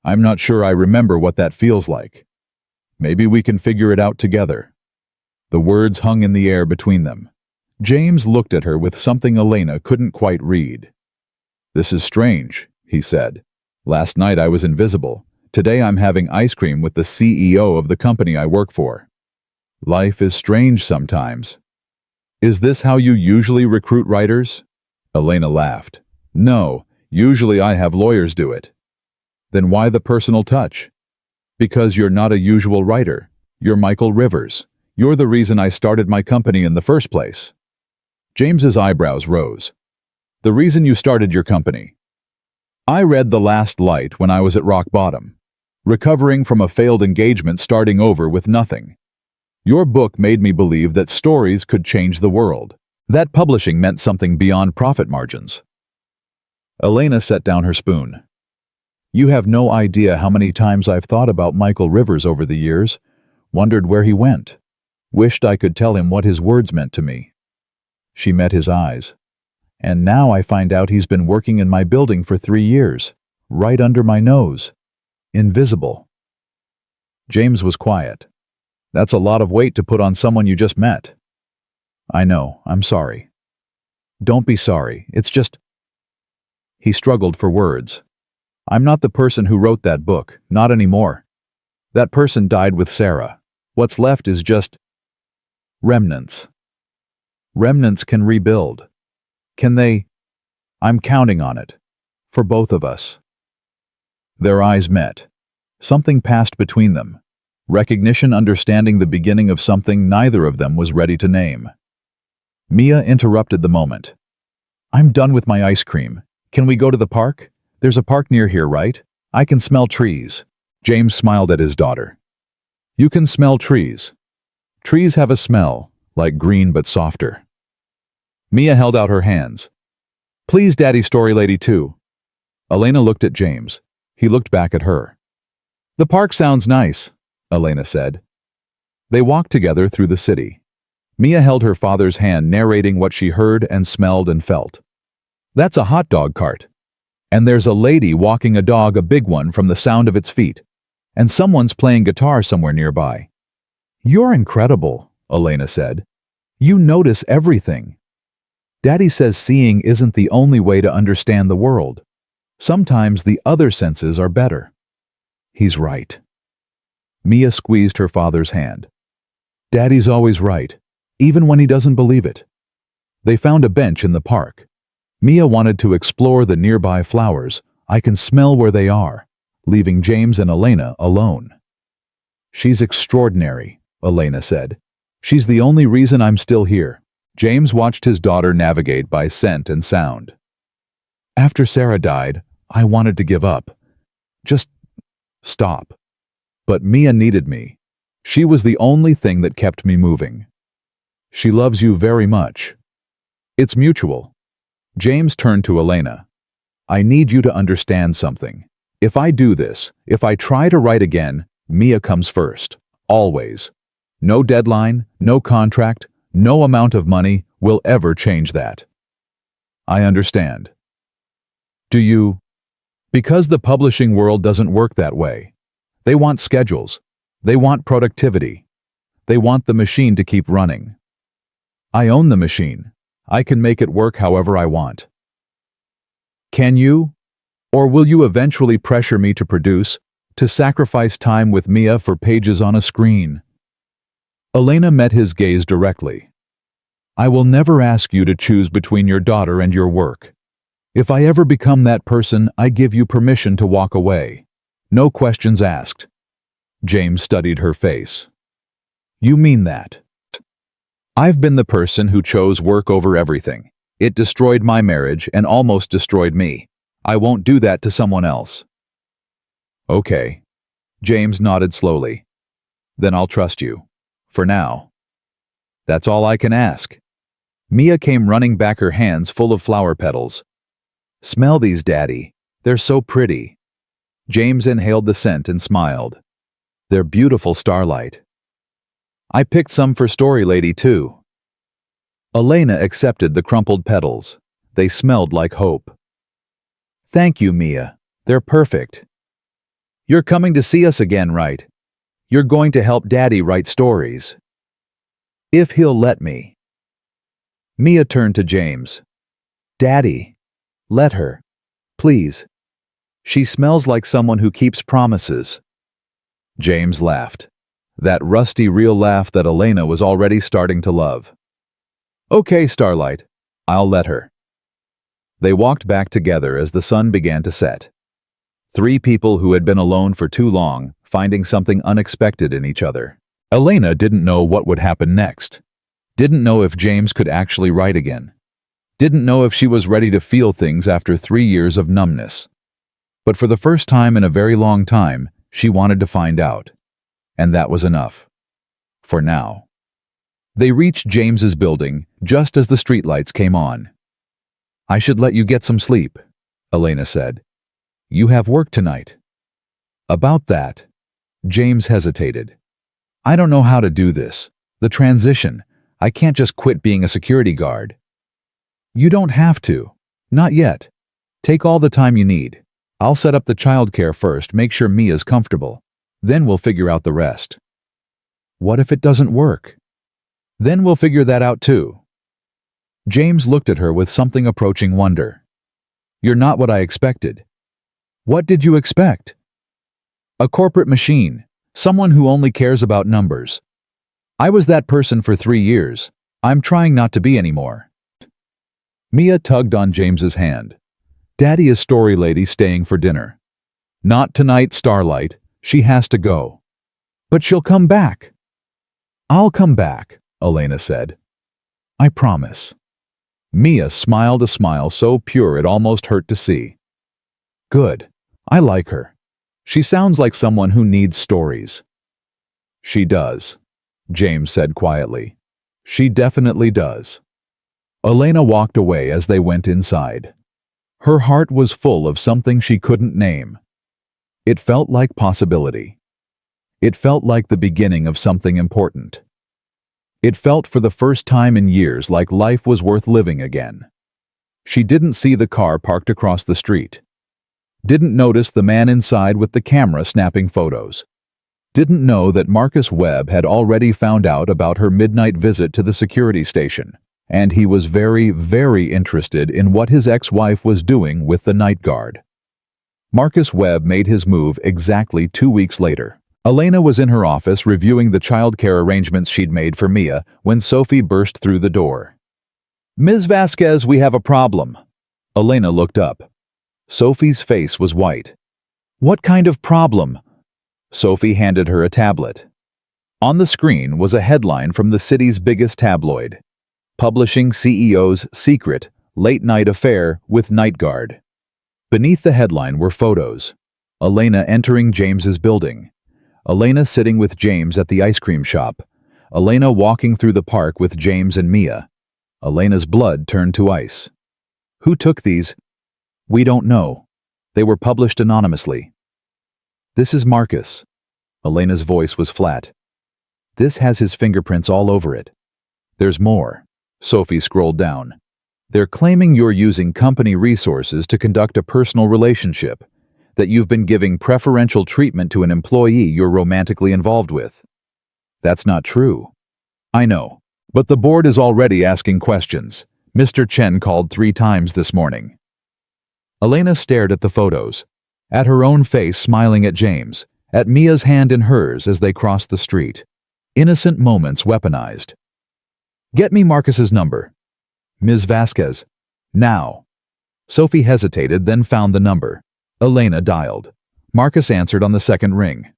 "I'm not sure I remember what that feels like. Maybe we can figure it out together." The words hung in the air between them. James looked at her with something Elena couldn't quite read. "This is strange," he said. "Last night I was invisible. Today I'm having ice cream with the CEO of the company I work for. Life is strange sometimes." "Is this how you usually recruit writers?" Elena laughed. "No, usually I have lawyers do it." "Then why the personal touch?" "Because you're not a usual writer. You're Michael Rivers. You're the reason I started my company in the first place." James's eyebrows rose. "The reason you started your company?" "I read The Last Light when I was at rock bottom. Recovering from a failed engagement, starting over with nothing. Your book made me believe that stories could change the world. That publishing meant something beyond profit margins." Elena set down her spoon. "You have no idea how many times I've thought about Michael Rivers over the years, wondered where he went, wished I could tell him what his words meant to me." She met his eyes. "And now I find out he's been working in my building for 3 years, right under my nose. Invisible." James was quiet. "That's a lot of weight to put on someone you just met." "I know, I'm sorry." "Don't be sorry, it's just—" He struggled for words. "I'm not the person who wrote that book, not anymore. That person died with Sarah. What's left is just remnants. Remnants can rebuild. Can they? I'm counting on it. For both of us." Their eyes met. Something passed between them. Recognition, understanding, the beginning of something neither of them was ready to name. Mia interrupted the moment. "I'm done with my ice cream. Can we go to the park? There's a park near here, right? I can smell trees." James smiled at his daughter. "You can smell trees. Trees have a smell, like green but softer." Mia held out her hands. "Please, Daddy, story lady too." Elena looked at James. He looked back at her. "The park sounds nice," Elena said. They walked together through the city. Mia held her father's hand, narrating what she heard and smelled and felt. "That's a hot dog cart. And there's a lady walking a dog, a big one, from the sound of its feet. And someone's playing guitar somewhere nearby. You're incredible, Elena said. You notice everything. Daddy says seeing isn't the only way to understand the world. Sometimes the other senses are better. He's right. Mia squeezed her father's hand. Daddy's always right, even when he doesn't believe it. They found a bench in the park. Mia wanted to explore the nearby flowers. I can smell where they are, leaving James and Elena alone. She's extraordinary, Elena said. She's the only reason I'm still here. James watched his daughter navigate by scent and sound. After Sarah died, I wanted to give up. Just stop. But Mia needed me. She was the only thing that kept me moving. She loves you very much. It's mutual. James turned to Elena. I need you to understand something. If I do this, if I try to write again, Mia comes first. Always. No deadline, no contract, no amount of money will ever change that. I understand. Do you? Because the publishing world doesn't work that way. They want schedules. They want productivity. They want the machine to keep running. I own the machine. I can make it work however I want. Can you? Or will you eventually pressure me to produce, to sacrifice time with Mia for pages on a screen? Elena met his gaze directly. I will never ask you to choose between your daughter and your work. If I ever become that person, I give you permission to walk away. No questions asked. James studied her face. You mean that? I've been the person who chose work over everything. It destroyed my marriage and almost destroyed me. I won't do that to someone else. Okay. James nodded slowly. Then I'll trust you. For now. That's all I can ask. Mia came running back, her hands full of flower petals. Smell these, Daddy. They're so pretty. James inhaled the scent and smiled. They're beautiful, Starlight. I picked some for Story Lady, too. Elena accepted the crumpled petals. They smelled like hope. Thank you, Mia. They're perfect. You're coming to see us again, right? You're going to help Daddy write stories. If he'll let me. Mia turned to James. Daddy, let her. Please. She smells like someone who keeps promises. James laughed. That rusty, real laugh that Elena was already starting to love. Okay, Starlight. I'll let her. They walked back together as the sun began to set. Three people who had been alone for too long, finding something unexpected in each other. Elena didn't know what would happen next. Didn't know if James could actually write again. Didn't know if she was ready to feel things after 3 years of numbness. But for the first time in a very long time, she wanted to find out. And that was enough. For now. They reached James's building just as the streetlights came on. I should let you get some sleep, Elena said. You have work tonight. About that, James hesitated. I don't know how to do this. The transition. I can't just quit being a security guard. You don't have to. Not yet. Take all the time you need. I'll set up the childcare first, make sure Mia's comfortable. Then we'll figure out the rest. What if it doesn't work? Then we'll figure that out too. James looked at her with something approaching wonder. You're not what I expected. What did you expect? A corporate machine. Someone who only cares about numbers. I was that person for 3 years. I'm trying not to be anymore. Mia tugged on James's hand. Daddy is Story Lady staying for dinner. Not tonight, Starlight. She has to go. But she'll come back. I'll come back, Elena said. I promise. Mia smiled a smile so pure it almost hurt to see. Good. I like her. She sounds like someone who needs stories. She does, James said quietly. She definitely does. Elena walked away as they went inside. Her heart was full of something she couldn't name. It felt like possibility. It felt like the beginning of something important. It felt for the first time in years like life was worth living again. She didn't see the car parked across the street. Didn't notice the man inside with the camera snapping photos. didn't know that Marcus Webb had already found out about her midnight visit to the security station, and he was very, very interested in what his ex-wife was doing with the night guard. Marcus Webb made his move exactly 2 weeks later. Elena was in her office reviewing the childcare arrangements she'd made for Mia when Sophie burst through the door. "Ms. Vasquez, we have a problem." Elena looked up. Sophie's face was white. "What kind of problem?" Sophie handed her a tablet. On the screen was a headline from the city's biggest tabloid: "Publishing CEO's Secret Late-Night Affair with Night Guard." Beneath the headline were photos. Elena entering James's building. Elena sitting with James at the ice cream shop. Elena walking through the park with James and Mia. Elena's blood turned to ice. Who took these? We don't know. They were published anonymously. This is Marcus. Elena's voice was flat. This has his fingerprints all over it. There's more. Sophie scrolled down. They're claiming you're using company resources to conduct a personal relationship, that you've been giving preferential treatment to an employee you're romantically involved with. That's not true. I know, but the board is already asking questions. Mr. Chen called 3 times this morning. Elena stared at the photos, at her own face smiling at James, at Mia's hand in hers as they crossed the street. Innocent moments weaponized. Get me Marcus's number. Ms. Vasquez. Now. Sophie hesitated, then found the number. Elena dialed. Marcus answered on the second ring.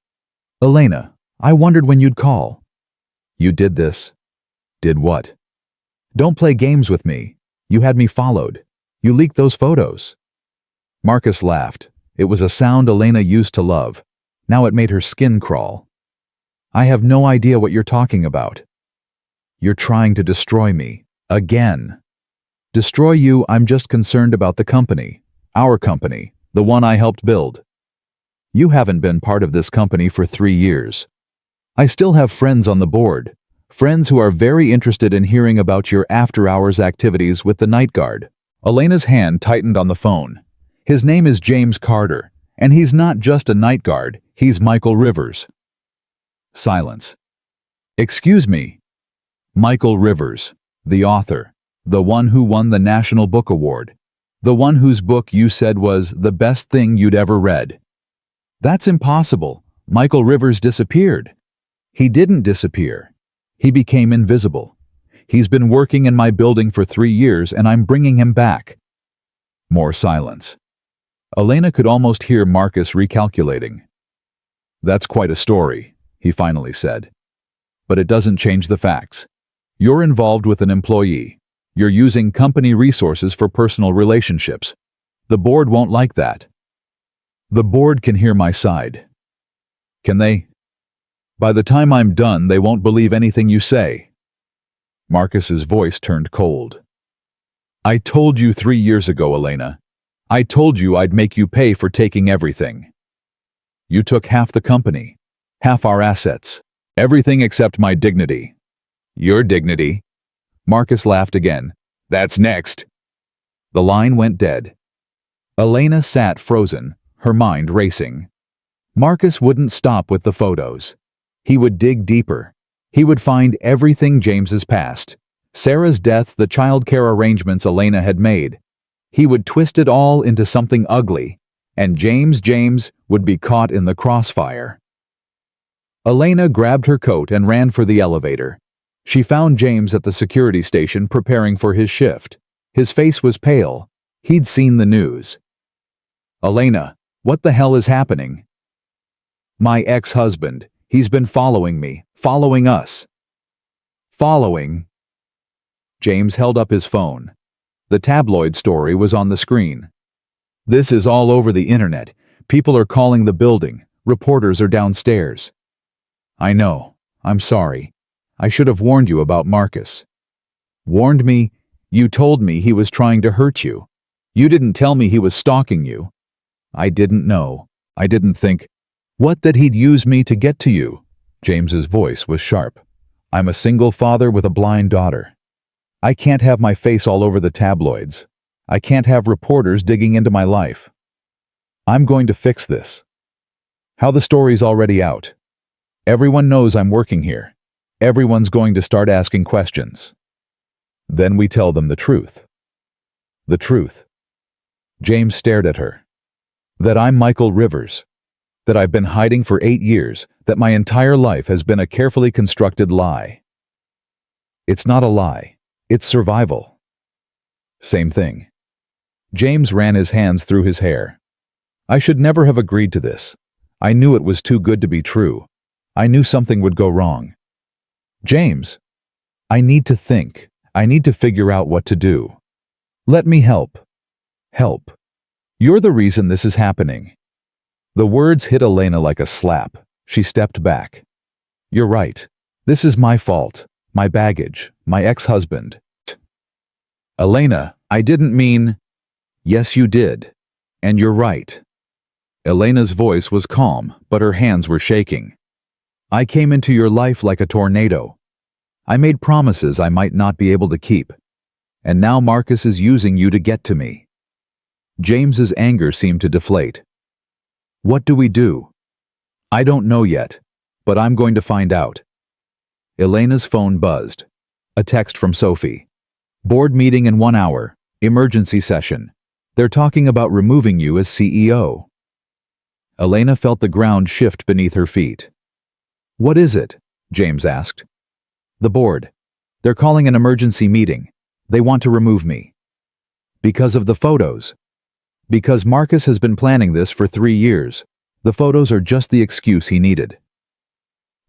Elena, I wondered when you'd call. You did this. Did what? Don't play games with me. You had me followed. You leaked those photos. Marcus laughed. It was a sound Elena used to love. Now it made her skin crawl. I have no idea what you're talking about. You're trying to destroy me. Again. Destroy you, I'm just concerned about the company. Our company. The one I helped build. You haven't been part of this company for 3 years. I still have friends on the board. Friends who are very interested in hearing about your after-hours activities with the night guard. Elena's hand tightened on the phone. His name is James Carter, and he's not just a night guard, he's Michael Rivers. Silence. Excuse me. Michael Rivers, the author, the one who won the National Book Award, the one whose book you said was the best thing you'd ever read. That's impossible. Michael Rivers disappeared. He didn't disappear. He became invisible. He's been working in my building for 3 years and I'm bringing him back. More silence. Elena could almost hear Marcus recalculating. That's quite a story, he finally said. But it doesn't change the facts. You're involved with an employee. You're using company resources for personal relationships. The board won't like that. The board can hear my side. Can they? By the time I'm done, they won't believe anything you say. Marcus's voice turned cold. I told you 3 years ago, Elena. I told you I'd make you pay for taking everything. You took half the company, half our assets, everything except my dignity. Your dignity? Marcus laughed again. That's next. The line went dead. Elena sat frozen, her mind racing. Marcus wouldn't stop with the photos. He would dig deeper. He would find everything James's past. Sarah's death, the childcare arrangements Elena had made. He would twist it all into something ugly, and James would be caught in the crossfire. Elena grabbed her coat and ran for the elevator. She found James at the security station preparing for his shift. His face was pale. He'd seen the news. Elena, what the hell is happening? My ex-husband. He's been following me, following us. Following? James held up his phone. The tabloid story was on the screen. This is all over the internet. People are calling the building. Reporters are downstairs. I know. I'm sorry. I should have warned you about Marcus. Warned me? You told me he was trying to hurt you. You didn't tell me he was stalking you. I didn't know. I didn't think. What, that he'd use me to get to you? James's voice was sharp. I'm a single father with a blind daughter. I can't have my face all over the tabloids. I can't have reporters digging into my life. I'm going to fix this. How the story's already out. Everyone knows I'm working here. Everyone's going to start asking questions. Then we tell them the truth. The truth. James stared at her. That I'm Michael Rivers. That I've been hiding for 8 years, that my entire life has been a carefully constructed lie. It's not a lie. It's survival. Same thing. James ran his hands through his hair. I should never have agreed to this. I knew it was too good to be true. I knew something would go wrong. James, I need to think. I need to figure out what to do. Let me help. Help. You're the reason this is happening. The words hit Elena like a slap. She stepped back. You're right. This is my fault. My baggage. My ex-husband. Elena, I didn't mean... Yes, you did. And you're right. Elena's voice was calm, but her hands were shaking. I came into your life like a tornado. I made promises I might not be able to keep. And now Marcus is using you to get to me. James's anger seemed to deflate. What do we do? I don't know yet, but I'm going to find out. Elena's phone buzzed. A text from Sophie. Board meeting in 1 hour. Emergency session. They're talking about removing you as CEO. Elena felt the ground shift beneath her feet. What is it? James asked. The board. They're calling an emergency meeting. They want to remove me. Because of the photos. Because Marcus has been planning this for 3 years. The photos are just the excuse he needed.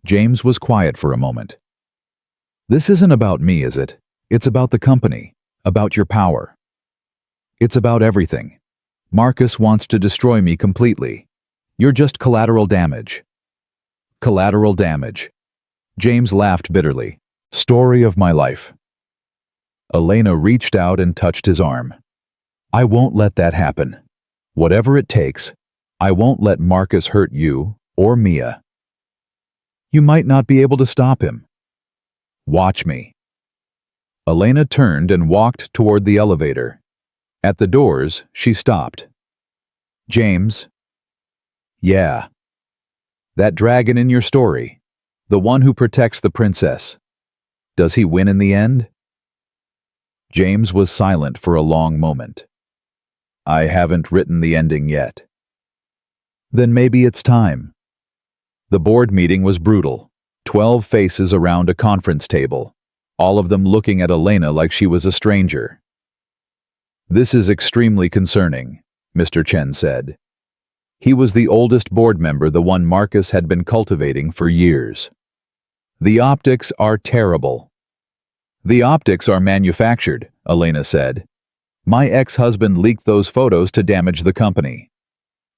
James was quiet for a moment. This isn't about me, is it? It's about the company. About your power. It's about everything. Marcus wants to destroy me completely. You're just collateral damage. Collateral damage. James laughed bitterly. Story of my life. Elena reached out and touched his arm. I won't let that happen. Whatever it takes, I won't let Marcus hurt you or Mia. You might not be able to stop him. Watch me. Elena turned and walked toward the elevator. At the doors, she stopped. James. Yeah. That dragon in your story. The one who protects the princess. Does he win in the end? James was silent for a long moment. I haven't written the ending yet. Then maybe it's time. The board meeting was brutal. 12 faces around a conference table, all of them looking at Elena like she was a stranger. This is extremely concerning, Mr. Chen said. He was the oldest board member, the one Marcus had been cultivating for years. The optics are terrible. The optics are manufactured, Elena said. My ex-husband leaked those photos to damage the company.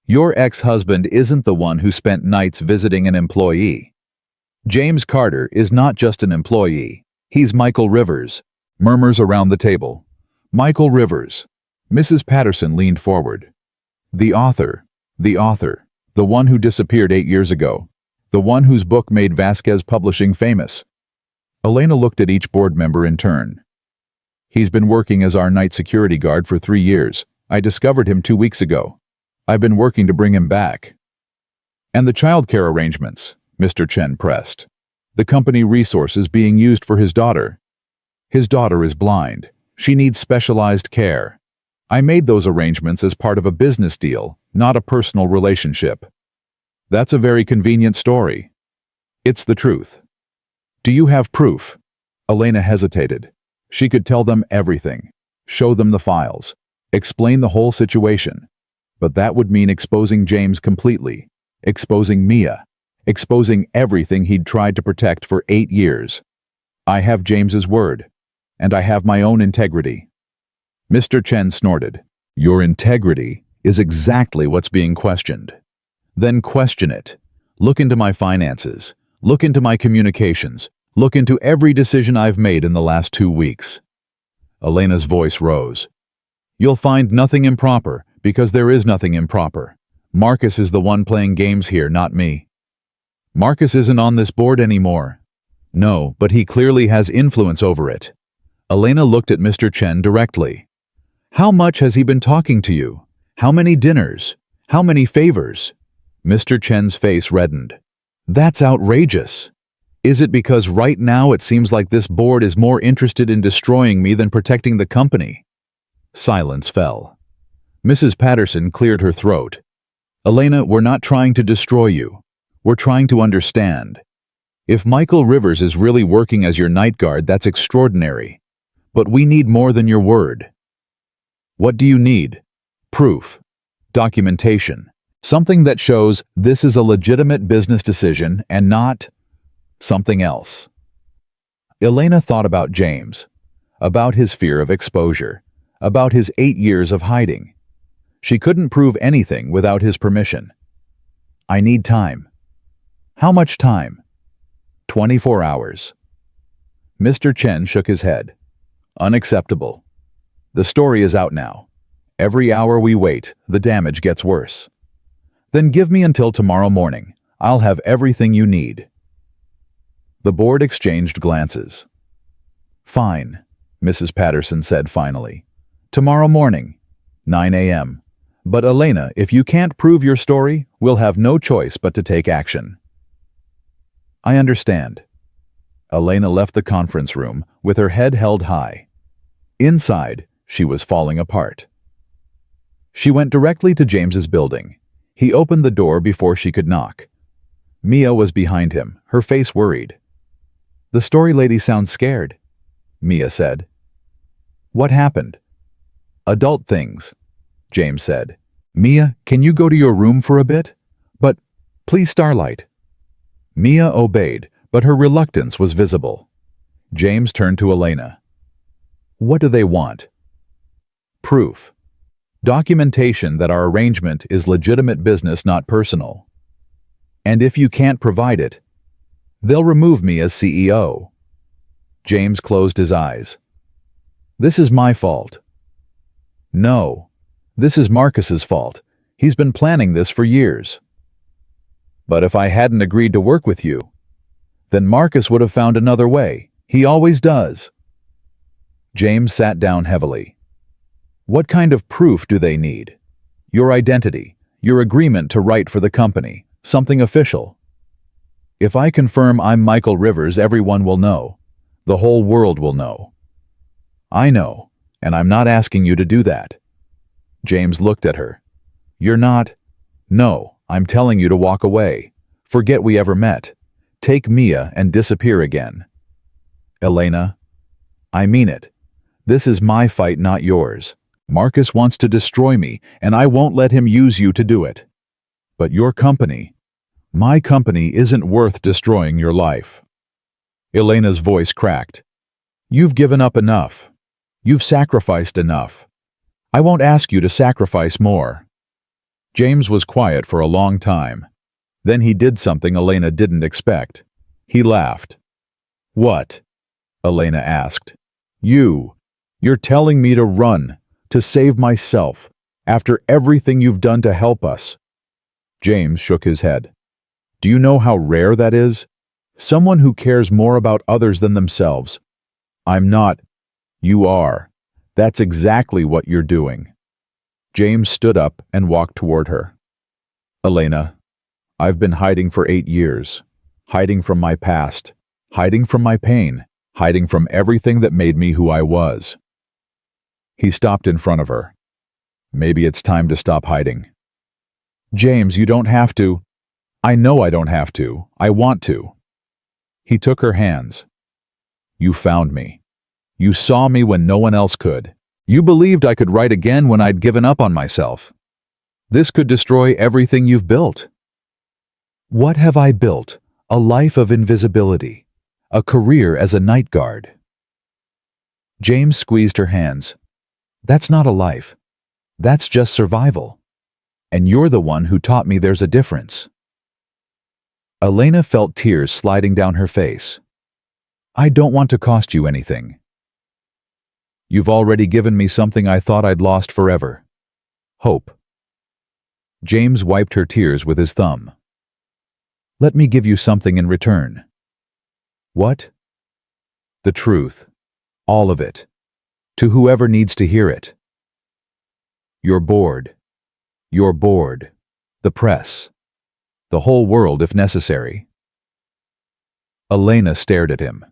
Your ex-husband isn't the one who spent nights visiting an employee. James Carter is not just an employee. He's Michael Rivers. Murmurs around the table. Michael Rivers. Mrs. Patterson leaned forward. The author, the one who disappeared 8 years ago, the one whose book made Vasquez Publishing famous. Elena looked at each board member in turn. He's been working as our night security guard for 3 years. I discovered him 2 weeks ago. I've been working to bring him back. And the childcare arrangements, Mr. Chen pressed. The company resources being used for his daughter. His daughter is blind. She needs specialized care. I made those arrangements as part of a business deal, not a personal relationship. That's a very convenient story. It's the truth. Do you have proof? Elena hesitated. She could tell them everything, show them the files, explain the whole situation. But that would mean exposing James completely, exposing Mia, exposing everything he'd tried to protect for 8 years. I have James's word, and I have my own integrity. Mr. Chen snorted. Your integrity is exactly what's being questioned. Then question it. Look into my finances. Look into my communications. Look into every decision I've made in the last 2 weeks. Elena's voice rose. You'll find nothing improper, because there is nothing improper. Marcus is the one playing games here, not me. Marcus isn't on this board anymore. No, but he clearly has influence over it. Elena looked at Mr. Chen directly. How much has he been talking to you? How many dinners? How many favors? Mr. Chen's face reddened. That's outrageous. Is it because right now it seems like this board is more interested in destroying me than protecting the company? Silence fell. Mrs. Patterson cleared her throat. Elena, we're not trying to destroy you. We're trying to understand. If Michael Rivers is really working as your night guard, that's extraordinary. But we need more than your word. What do you need? Proof. Documentation. Something that shows this is a legitimate business decision and not something else. Elena thought about James, about his fear of exposure, about his 8 years of hiding. She couldn't prove anything without his permission. I need time. How much time? 24 hours. Mr. Chen shook his head. Unacceptable. The story is out now. Every hour we wait, the damage gets worse. Then give me until tomorrow morning. I'll have everything you need. The board exchanged glances. Fine, Mrs. Patterson said finally. Tomorrow morning, 9 a.m. But Elena, if you can't prove your story, we'll have no choice but to take action. I understand. Elena left the conference room with her head held high. Inside, she was falling apart. She went directly to James's building. He opened the door before she could knock. Mia was behind him, her face worried. The story lady sounds scared, Mia said. What happened? Adult things, James said. Mia, can you go to your room for a bit? But, please, Starlight. Mia obeyed, but her reluctance was visible. James turned to Elena. What do they want? Proof. Documentation that our arrangement is legitimate business, not personal. And if you can't provide it, they'll remove me as CEO. James closed his eyes. This is my fault. No, this is Marcus's fault. He's been planning this for years. But if I hadn't agreed to work with you, then Marcus would have found another way. He always does. James sat down heavily. What kind of proof do they need? Your identity, your agreement to write for the company, something official. If I confirm I'm Michael Rivers, everyone will know. The whole world will know. I know, and I'm not asking you to do that. James looked at her. You're not? No, I'm telling you to walk away. Forget we ever met. Take Mia and disappear again. Elena, I mean it. This is my fight, not yours. Marcus wants to destroy me, and I won't let him use you to do it. But your company, my company, isn't worth destroying your life. Elena's voice cracked. You've given up enough. You've sacrificed enough. I won't ask you to sacrifice more. James was quiet for a long time. Then he did something Elena didn't expect. He laughed. What? Elena asked. You're telling me to run, to save myself, after everything you've done to help us. James shook his head. Do you know how rare that is? Someone who cares more about others than themselves. I'm not. You are. That's exactly what you're doing. James stood up and walked toward her. Elena, I've been hiding for 8 years. Hiding from my past. Hiding from my pain. Hiding from everything that made me who I was. He stopped in front of her. Maybe it's time to stop hiding. James, you don't have to. I know I don't have to. I want to. He took her hands. You found me. You saw me when no one else could. You believed I could write again when I'd given up on myself. This could destroy everything you've built. What have I built? A life of invisibility. A career as a night guard. James squeezed her hands. That's not a life. That's just survival. And you're the one who taught me there's a difference. Elena felt tears sliding down her face. I don't want to cost you anything. You've already given me something I thought I'd lost forever. Hope. James wiped her tears with his thumb. Let me give you something in return. What? The truth. All of it. To whoever needs to hear it. Your board. Your board. The press. The whole world if necessary. Elena stared at him.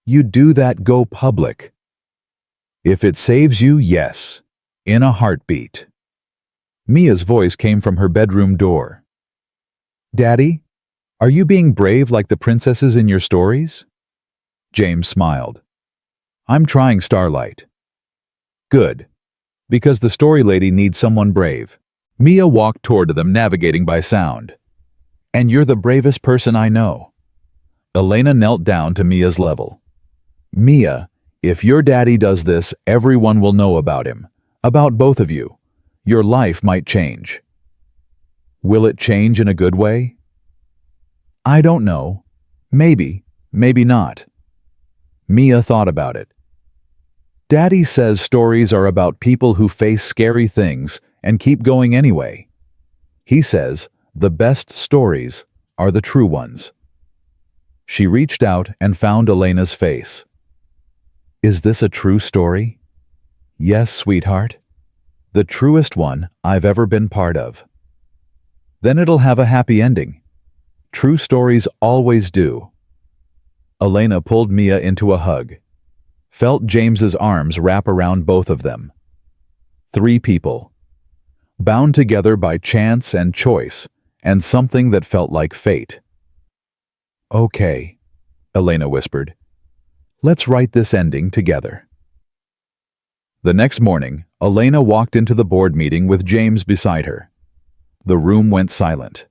"You do that go public." "If it saves you, yes. In a heartbeat." Mia's voice came from her bedroom door. "Daddy, are you being brave like the princesses in your stories?" James smiled. "I'm trying, Starlight." "Good. Because the story lady needs someone brave." Mia walked toward them, navigating by sound. "And you're the bravest person I know." Elena knelt down to Mia's level. "Mia, if your daddy does this, everyone will know about him. About both of you. Your life might change." "Will it change in a good way?" "I don't know. Maybe, maybe not." Mia thought about it. "Daddy says stories are about people who face scary things and keep going anyway. He says the best stories are the true ones." She reached out and found Elena's face. "Is this a true story?" "Yes, sweetheart. The truest one I've ever been part of." "Then it'll have a happy ending. True stories always do." Elena pulled Mia into a hug, felt James's arms wrap around both of them. 3 people, bound together by chance and choice and something that felt like fate. "Okay," Elena whispered. "Let's write this ending together." The next morning, Elena walked into the board meeting with James beside her. The room went silent.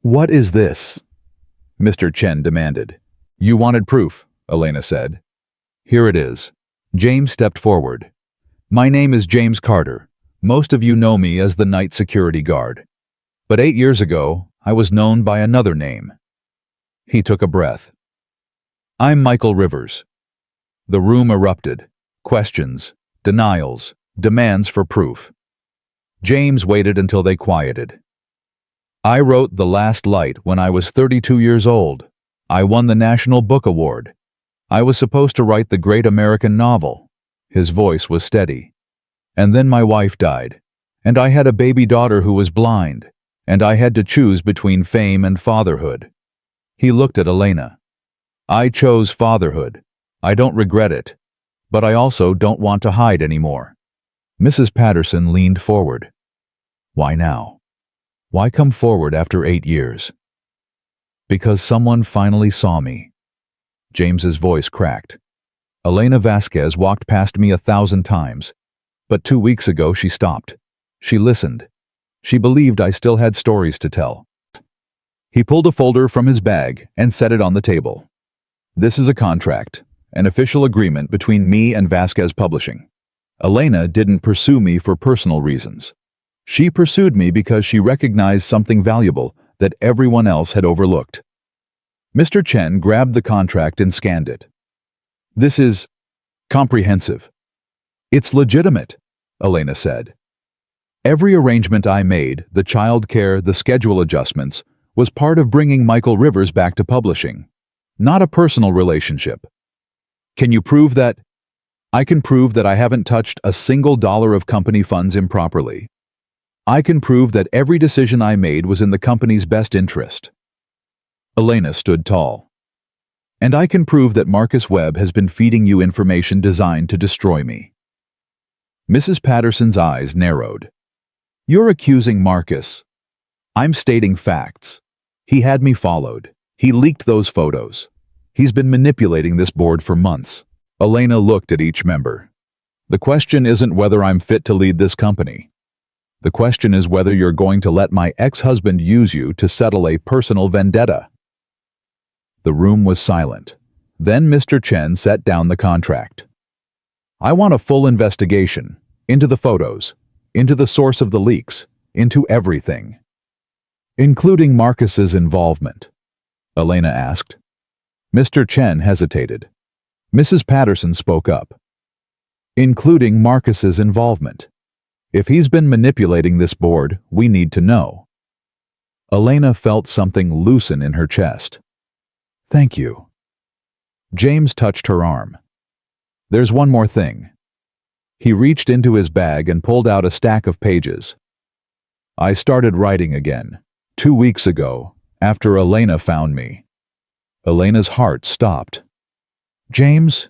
"What is this?" Mr. Chen demanded. "You wanted proof," Elena said. "Here it is." James stepped forward. "My name is James Carter. Most of you know me as the night security guard. But 8 years ago, I was known by another name." He took a breath. "I'm Michael Rivers." The room erupted. Questions, denials, demands for proof. James waited until they quieted. "I wrote The Last Light when I was 32 years old. I won the National Book Award. I was supposed to write the great American novel." His voice was steady. "And then my wife died, and I had a baby daughter who was blind, and I had to choose between fame and fatherhood." He looked at Elena. "I chose fatherhood. I don't regret it. But I also don't want to hide anymore." Mrs. Patterson leaned forward. "Why now? Why come forward after 8 years?" "Because someone finally saw me." James's voice cracked. "Elena Vasquez walked past me 1,000 times, but 2 weeks ago she stopped. She listened. She believed I still had stories to tell." He pulled a folder from his bag and set it on the table. "This is a contract. An official agreement between me and Vasquez Publishing. Elena didn't pursue me for personal reasons. She pursued me because she recognized something valuable that everyone else had overlooked." Mr. Chen grabbed the contract and scanned it. "This is comprehensive." "It's legitimate," Elena said. "Every arrangement I made, the child care, the schedule adjustments, was part of bringing Michael Rivers back to publishing, not a personal relationship. Can you prove that?" "I can prove that I haven't touched a single dollar of company funds improperly. I can prove that every decision I made was in the company's best interest." Elena stood tall. "And I can prove that Marcus Webb has been feeding you information designed to destroy me." Mrs. Patterson's eyes narrowed. "You're accusing Marcus." "I'm stating facts. He had me followed. He leaked those photos. He's been manipulating this board for months." Elena looked at each member. "The question isn't whether I'm fit to lead this company. The question is whether you're going to let my ex-husband use you to settle a personal vendetta." The room was silent. Then Mr. Chen set down the contract. "I want a full investigation into the photos, into the source of the leaks, into everything." "Including Marcus's involvement?" Elena asked. Mr. Chen hesitated. Mrs. Patterson spoke up. "Including Marcus's involvement. If he's been manipulating this board, we need to know." Elena felt something loosen in her chest. "Thank you." James touched her arm. "There's one more thing." He reached into his bag and pulled out a stack of pages. "I started writing again, 2 weeks ago, after Elena found me. Elena's heart stopped. James,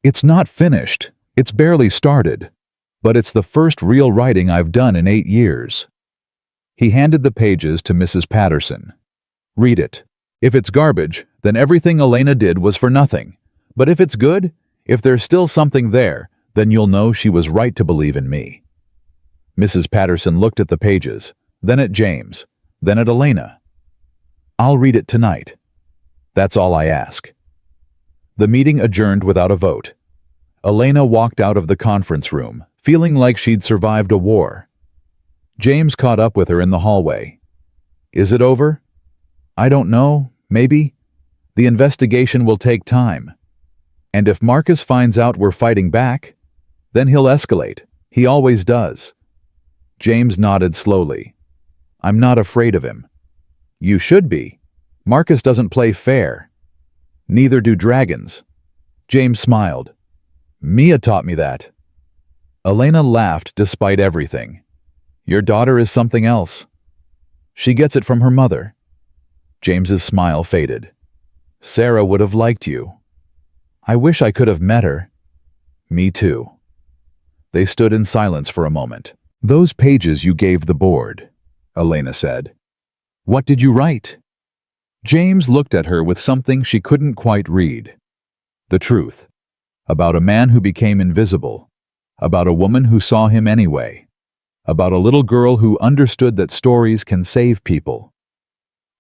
it's not finished. It's barely started. But it's the first real writing I've done in 8 years. He handed the pages to Mrs. Patterson. Read it. If it's garbage, then everything Elena did was for nothing. But if it's good, if there's still something there, then you'll know she was right to believe in me. Mrs. Patterson looked at the pages, then at James, then at Elena. I'll read it tonight. That's all I ask. The meeting adjourned without a vote. Elena walked out of the conference room, feeling like she'd survived a war. James caught up with her in the hallway. Is it over? I don't know, maybe. The investigation will take time. And if Marcus finds out we're fighting back, then he'll escalate. He always does. James nodded slowly. I'm not afraid of him. You should be. Marcus doesn't play fair. Neither do dragons. James smiled. Mia taught me that. Elena laughed despite everything. Your daughter is something else. She gets it from her mother. James's smile faded. Sarah would have liked you. I wish I could have met her. Me too. They stood in silence for a moment. Those pages you gave the board, Elena said. What did you write? James looked at her with something she couldn't quite read. The truth. About a man who became invisible. About a woman who saw him anyway. About a little girl who understood that stories can save people.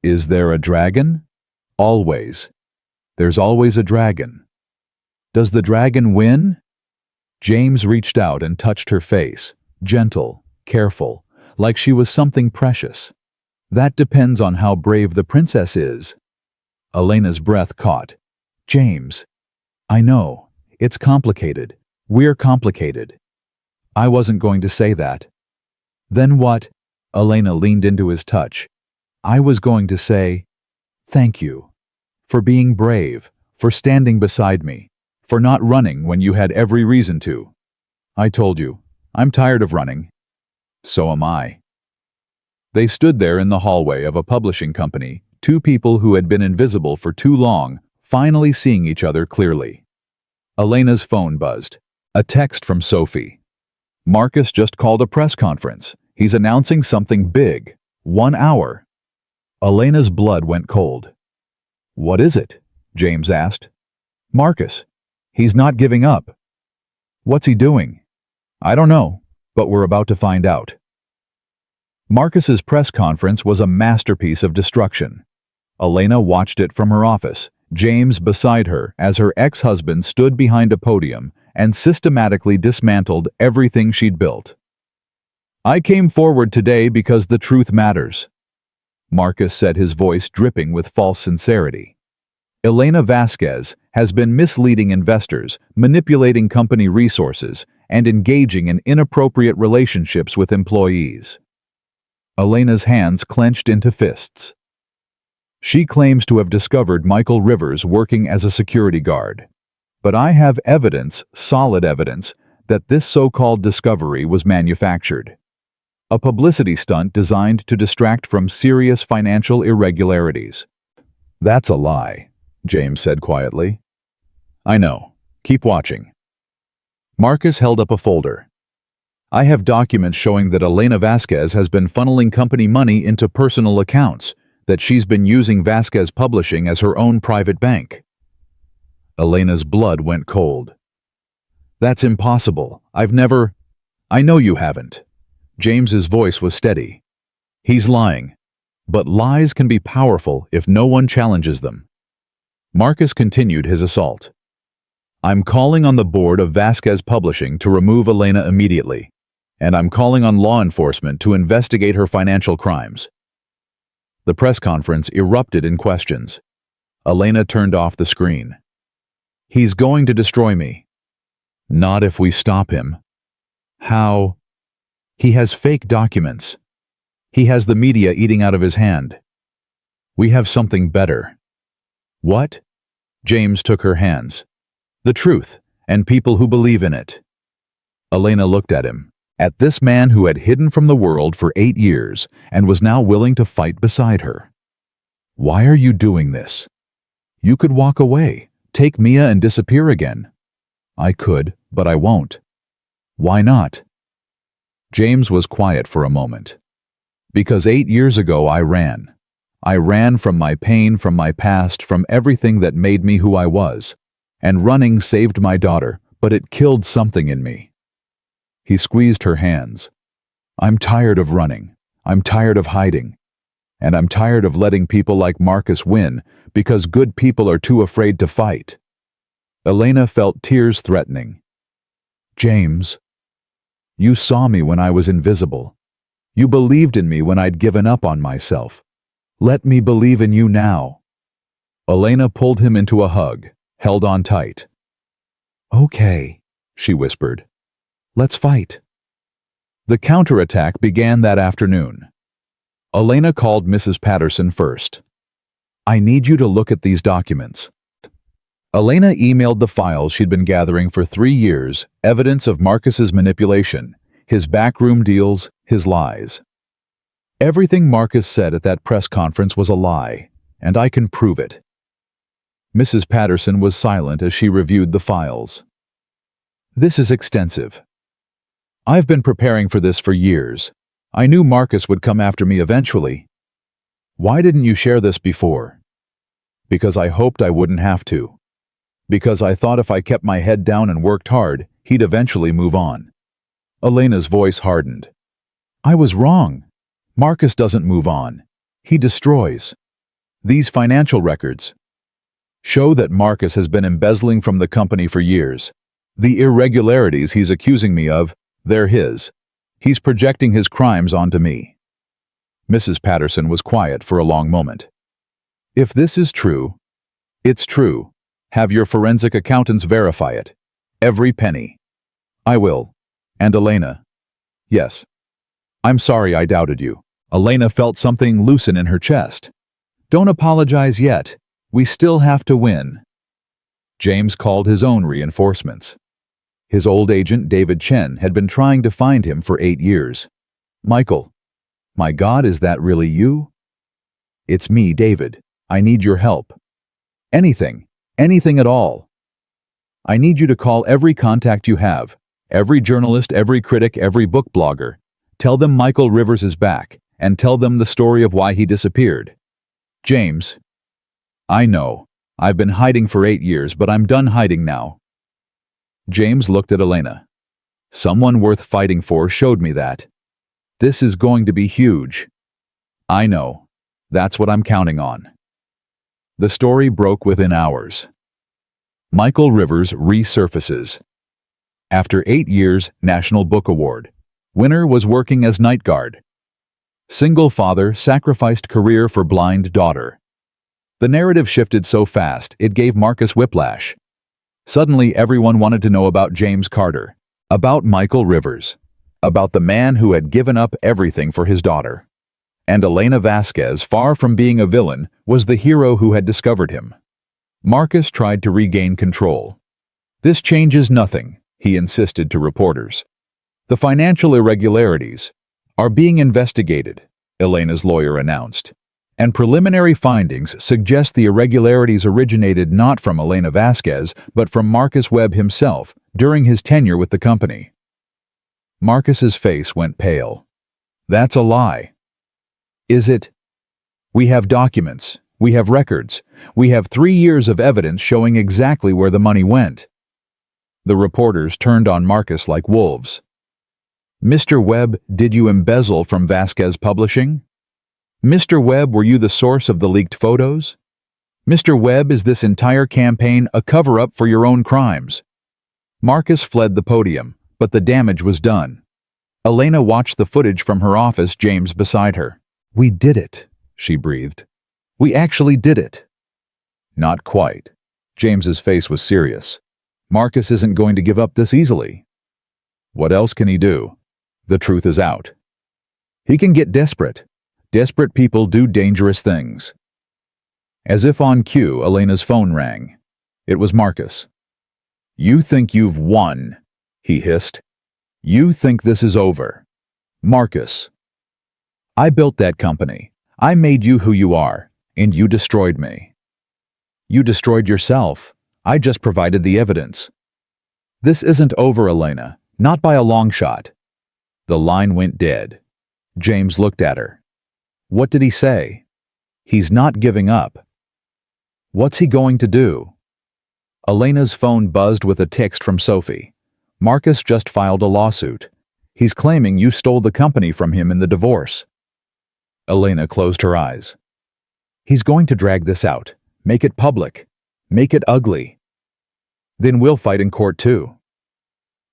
Is there a dragon? Always. There's always a dragon. Does the dragon win? James reached out and touched her face, gentle, careful, like she was something precious. That depends on how brave the princess is. Elena's breath caught. James. I know. It's complicated. We're complicated. I wasn't going to say that. Then what? Elena leaned into his touch. I was going to say, thank you. For being brave, for standing beside me, for not running when you had every reason to. I told you, I'm tired of running. So am I. They stood there in the hallway of a publishing company, two people who had been invisible for too long, finally seeing each other clearly. Elena's phone buzzed. A text from Sophie. Marcus just called a press conference. He's announcing something big. 1 hour. Elena's blood went cold. What is it? James asked. Marcus. He's not giving up. What's he doing? I don't know, but we're about to find out. Marcus's press conference was a masterpiece of destruction. Elena watched it from her office, James beside her as her ex-husband stood behind a podium and systematically dismantled everything she'd built. I came forward today because the truth matters. Marcus said, his voice dripping with false sincerity. Elena Vasquez has been misleading investors, manipulating company resources, and engaging in inappropriate relationships with employees. Elena's hands clenched into fists. She claims to have discovered Michael Rivers working as a security guard. But I have evidence, solid evidence, that this so-called discovery was manufactured. A publicity stunt designed to distract from serious financial irregularities. That's a lie, James said quietly. I know. Keep watching. Marcus held up a folder. I have documents showing that Elena Vasquez has been funneling company money into personal accounts, that she's been using Vasquez Publishing as her own private bank. Elena's blood went cold. That's impossible. I've never... I know you haven't. James's voice was steady. He's lying. But lies can be powerful if no one challenges them. Marcus continued his assault. I'm calling on the board of Vasquez Publishing to remove Elena immediately, and I'm calling on law enforcement to investigate her financial crimes. The press conference erupted in questions. Elena turned off the screen. He's going to destroy me. Not if we stop him. How? He has fake documents. He has the media eating out of his hand. We have something better. What? James took her hands. The truth, and people who believe in it. Elena looked at him, at this man who had hidden from the world for 8 years and was now willing to fight beside her. Why are you doing this? You could walk away, take Mia and disappear again. I could, but I won't. Why not? James was quiet for a moment. Because 8 years ago I ran. I ran from my pain, from my past, from everything that made me who I was. And running saved my daughter, but it killed something in me. He squeezed her hands. I'm tired of running. I'm tired of hiding. And I'm tired of letting people like Marcus win because good people are too afraid to fight. Elena felt tears threatening. James, you saw me when I was invisible. You believed in me when I'd given up on myself. Let me believe in you now. Elena pulled him into a hug, held on tight. Okay, she whispered. Let's fight. The counterattack began that afternoon. Elena called Mrs. Patterson first. I need you to look at these documents. Elena emailed the files she'd been gathering for 3 years, evidence of Marcus's manipulation, his backroom deals, his lies. Everything Marcus said at that press conference was a lie, and I can prove it. Mrs. Patterson was silent as she reviewed the files. This is extensive. I've been preparing for this for years. I knew Marcus would come after me eventually. Why didn't you share this before? Because I hoped I wouldn't have to. Because I thought if I kept my head down and worked hard, he'd eventually move on. Elena's voice hardened. I was wrong. Marcus doesn't move on. He destroys. These financial records show that Marcus has been embezzling from the company for years. The irregularities he's accusing me of, they're his. He's projecting his crimes onto me. Mrs. Patterson was quiet for a long moment. If this is true, it's true. Have your forensic accountants verify it. Every penny. I will. And Elena. Yes. I'm sorry I doubted you. Elena felt something loosen in her chest. Don't apologize yet. We still have to win. James called his own reinforcements. His old agent, David Chen, had been trying to find him for 8 years. Michael. My God, is that really you? It's me, David. I need your help. Anything. Anything at all. I need you to call every contact you have. Every journalist, every critic, every book blogger. Tell them Michael Rivers is back, and tell them the story of why he disappeared. James. I know. I've been hiding for 8 years, but I'm done hiding now. James looked at Elena. Someone worth fighting for showed me that. This is going to be huge. I know. That's what I'm counting on. The story broke within hours. Michael Rivers resurfaces. After 8 years, National Book Award. Winner was working as night guard. Single father sacrificed career for blind daughter. The narrative shifted so fast, it gave Marcus whiplash. Suddenly, everyone wanted to know about James Carter, about Michael Rivers, about the man who had given up everything for his daughter. And Elena Vasquez, far from being a villain, was the hero who had discovered him. Marcus tried to regain control. This changes nothing, he insisted to reporters. The financial irregularities are being investigated, Elena's lawyer announced. And preliminary findings suggest the irregularities originated not from Elena Vasquez, but from Marcus Webb himself during his tenure with the company. Marcus's face went pale. That's a lie. Is it? We have documents. We have records. We have 3 years of evidence showing exactly where the money went. The reporters turned on Marcus like wolves. Mr. Webb, did you embezzle from Vasquez Publishing? Mr. Webb, were you the source of the leaked photos? Mr. Webb, is this entire campaign a cover-up for your own crimes? Marcus fled the podium, but the damage was done. Elena watched the footage from her office, James beside her. We did it, she breathed. We actually did it. Not quite. James's face was serious. Marcus isn't going to give up this easily. What else can he do? The truth is out. He can get desperate. Desperate people do dangerous things. As if on cue, Elena's phone rang. It was Marcus. You think you've won, he hissed. You think this is over. Marcus. I built that company. I made you who you are, and you destroyed me. You destroyed yourself. I just provided the evidence. This isn't over, Elena. Not by a long shot. The line went dead. James looked at her. What did he say? He's not giving up. What's he going to do? Elena's phone buzzed with a text from Sophie. Marcus just filed a lawsuit. He's claiming you stole the company from him in the divorce. Elena closed her eyes. He's going to drag this out. Make it public. Make it ugly. Then we'll fight in court too.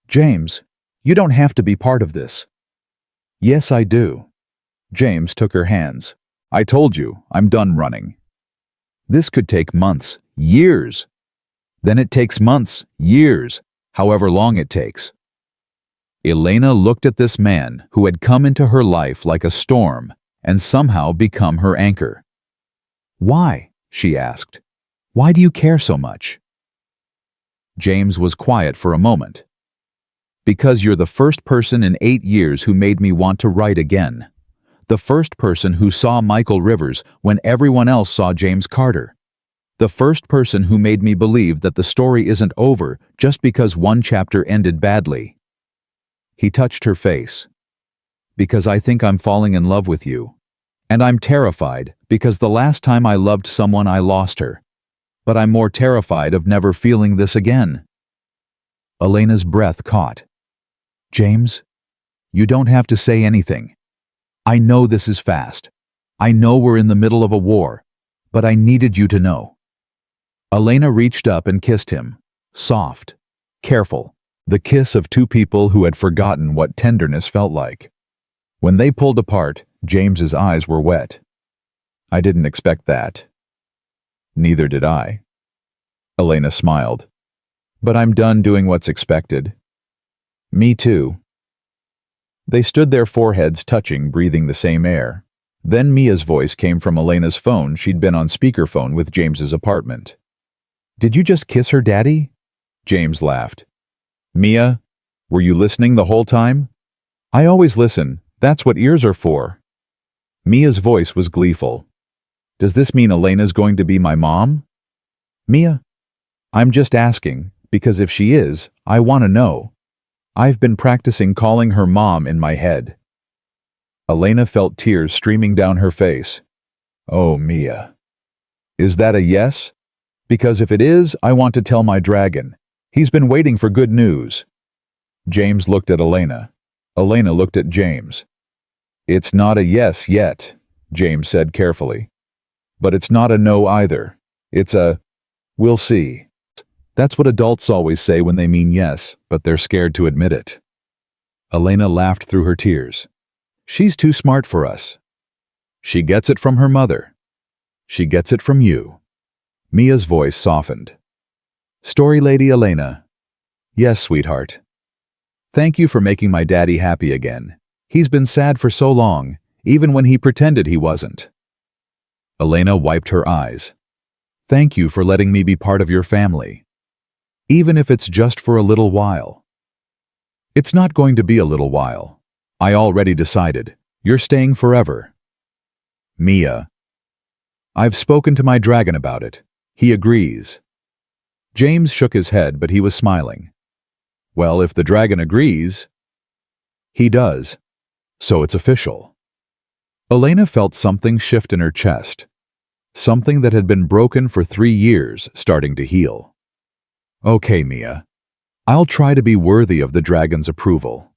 James, you don't have to be part of this. Yes, I do. James took her hands. I told you, I'm done running. This could take months, years. Then it takes months, years, however long it takes. Elena looked at this man who had come into her life like a storm and somehow become her anchor. Why? She asked. Why do you care so much? James was quiet for a moment. Because you're the first person in 8 years who made me want to write again. The first person who saw Michael Rivers when everyone else saw James Carter. The first person who made me believe that the story isn't over just because one chapter ended badly. He touched her face. Because I think I'm falling in love with you. And I'm terrified because the last time I loved someone I lost her. But I'm more terrified of never feeling this again. Elena's breath caught. James, you don't have to say anything. I know this is fast. I know we're in the middle of a war, but I needed you to know. Elena reached up and kissed him, soft, careful, the kiss of two people who had forgotten what tenderness felt like. When they pulled apart, James's eyes were wet. I didn't expect that. Neither did I. Elena smiled. But I'm done doing what's expected. Me too. They stood their foreheads touching, breathing the same air. Then Mia's voice came from Elena's phone. She'd been on speakerphone with James's apartment. Did you just kiss her, Daddy? James laughed. Mia, were you listening the whole time? I always listen. That's what ears are for. Mia's voice was gleeful. Does this mean Elena's going to be my mom? Mia, I'm just asking, because if she is, I want to know. I've been practicing calling her mom in my head. Elena felt tears streaming down her face. Oh, Mia. Is that a yes? Because if it is, I want to tell my dragon. He's been waiting for good news. James looked at Elena. Elena looked at James. It's not a yes yet, James said carefully. But it's not a no either. It's a, we'll see. That's what adults always say when they mean yes, but they're scared to admit it. Elena laughed through her tears. She's too smart for us. She gets it from her mother. She gets it from you. Mia's voice softened. Story Lady Elena. Yes, sweetheart. Thank you for making my daddy happy again. He's been sad for so long, even when he pretended he wasn't. Elena wiped her eyes. Thank you for letting me be part of your family. Even if it's just for a little while. It's not going to be a little while. I already decided. You're staying forever. Mia. I've spoken to my dragon about it. He agrees. James shook his head, but he was smiling. Well, if the dragon agrees... He does. So it's official. Elena felt something shift in her chest. Something that had been broken for 3 years starting to heal. Okay, Mia. I'll try to be worthy of the dragon's approval.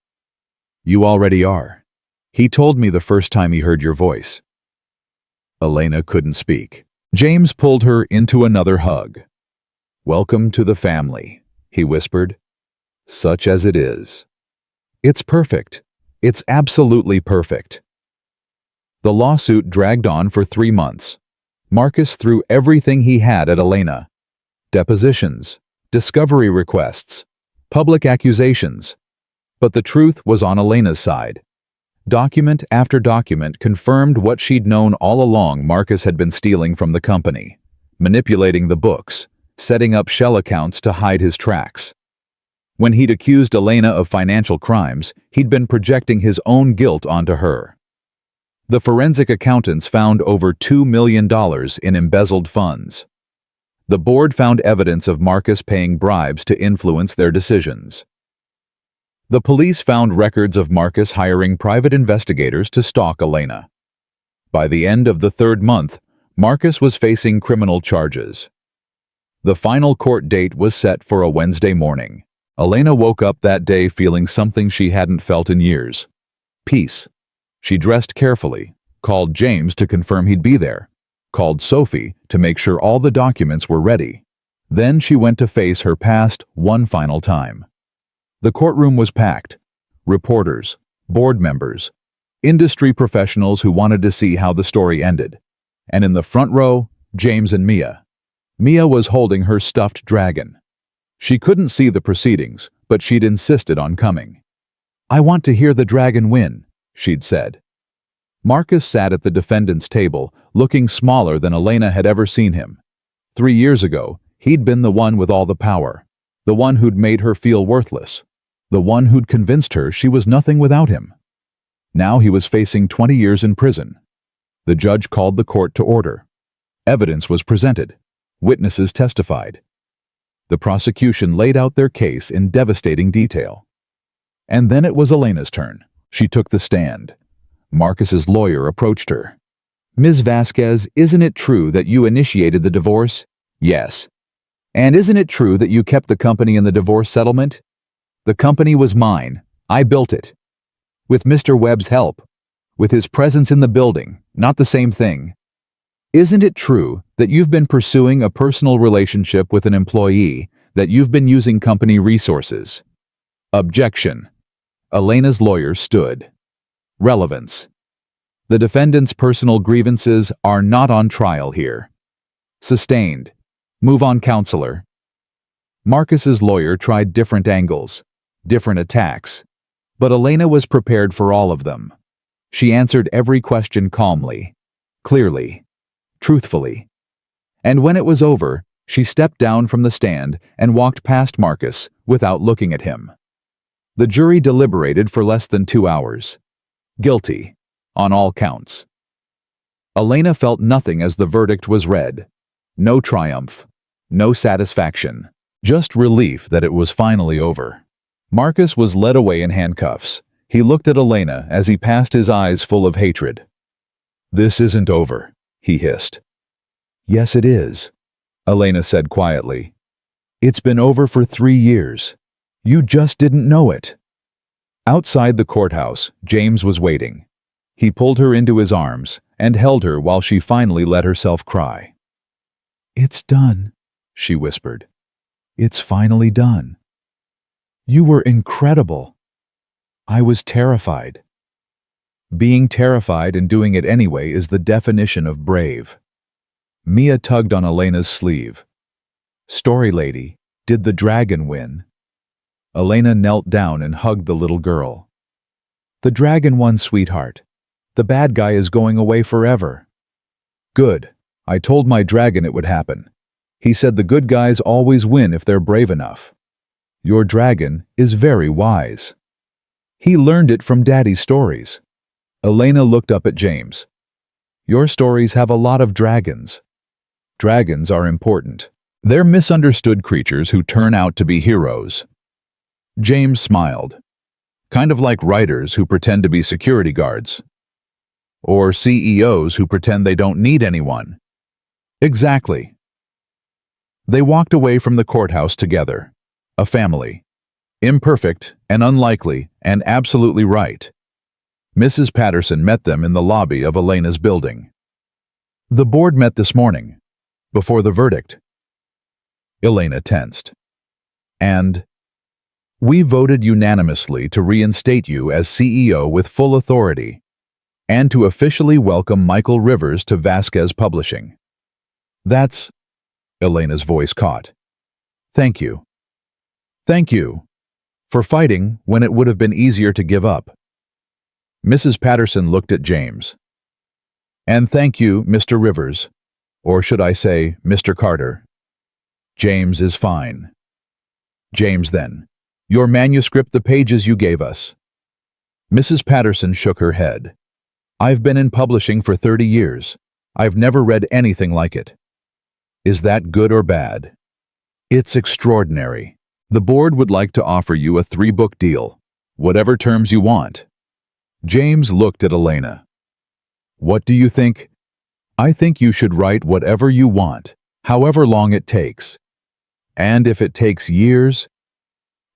You already are. He told me the first time he heard your voice. Elena couldn't speak. James pulled her into another hug. Welcome to the family, he whispered. Such as it is. It's perfect. It's absolutely perfect. The lawsuit dragged on for 3 months. Marcus threw everything he had at Elena. Depositions, discovery requests, public accusations. But the truth was on Elena's side. Document after document confirmed what she'd known all along. Marcus had been stealing from the company, manipulating the books, setting up shell accounts to hide his tracks. When he'd accused Elena of financial crimes, he'd been projecting his own guilt onto her. The forensic accountants found over $2 million in embezzled funds. The board found evidence of Marcus paying bribes to influence their decisions. The police found records of Marcus hiring private investigators to stalk Elena. By the end of the third month, Marcus was facing criminal charges. The final court date was set for a Wednesday morning. Elena woke up that day feeling something she hadn't felt in years: peace. She dressed carefully, called James to confirm he'd be there, called Sophie to make sure all the documents were ready. Then she went to face her past one final time. The courtroom was packed. Reporters, board members, industry professionals who wanted to see how the story ended. And in the front row, James and Mia. Mia was holding her stuffed dragon. She couldn't see the proceedings, but she'd insisted on coming. "I want to hear the dragon win," she'd said. Marcus sat at the defendant's table, looking smaller than Elena had ever seen him. 3 years ago, he'd been the one with all the power, the one who'd made her feel worthless, the one who'd convinced her she was nothing without him. Now he was facing 20 years in prison. The judge called the court to order. Evidence was presented. Witnesses testified. The prosecution laid out their case in devastating detail. And then it was Elena's turn. She took the stand. Marcus's lawyer approached her. "Ms. Vasquez, isn't it true that you initiated the divorce?" "Yes." "And isn't it true that you kept the company in the divorce settlement?" "The company was mine. I built it. With Mr. Webb's help. With his presence in the building, not the same thing." "Isn't it true that you've been pursuing a personal relationship with an employee, that you've been using company resources?" Objection. Elena's lawyer stood. Relevance. The defendant's personal grievances are not on trial here. Sustained. Move on, counselor. Marcus's lawyer tried different angles, different attacks, but Elena was prepared for all of them. She answered every question calmly, clearly, truthfully. And when it was over, she stepped down from the stand and walked past Marcus without looking at him. The jury deliberated for less than 2 hours. Guilty, on all counts. Elena felt nothing as the verdict was read. No triumph, no satisfaction, just relief that it was finally over. Marcus was led away in handcuffs. He looked at Elena as he passed, his eyes full of hatred. "This isn't over," he hissed. "Yes, it is," Elena said quietly. "It's been over for 3 years. You just didn't know it." Outside the courthouse, James was waiting. He pulled her into his arms and held her while she finally let herself cry. "It's done," she whispered. "It's finally done. You were incredible. I was terrified." Being terrified and doing it anyway is the definition of brave. Mia tugged on Elena's sleeve. "Story lady, did the dragon win?" Elena knelt down and hugged the little girl. "The dragon won, sweetheart. The bad guy is going away forever." "Good. I told my dragon it would happen. He said the good guys always win if they're brave enough. Your dragon is very wise. He learned it from Daddy's stories." Elena looked up at James. "Your stories have a lot of dragons." Dragons are important. They're misunderstood creatures who turn out to be heroes. James smiled. Kind of like writers who pretend to be security guards. Or CEOs who pretend they don't need anyone. Exactly. They walked away from the courthouse together. A family. Imperfect and unlikely and absolutely right. Mrs. Patterson met them in the lobby of Elena's building. "The board met this morning, before the verdict." Elena tensed. "And we voted unanimously to reinstate you as CEO with full authority, and to officially welcome Michael Rivers to Vasquez Publishing." "That's..." Elena's voice caught. "Thank you. Thank you. For fighting when it would have been easier to give up." Mrs. Patterson looked at James. "And thank you, Mr. Rivers. Or should I say, Mr. Carter. James is fine." "James, then. Your manuscript, the pages you gave us." Mrs. Patterson shook her head. "I've been in publishing for 30 years. I've never read anything like it." Is that good or bad? It's extraordinary. The board would like to offer you a 3-book deal. Whatever terms you want. James looked at Elena. What do you think? I think you should write whatever you want, however long it takes. And if it takes years,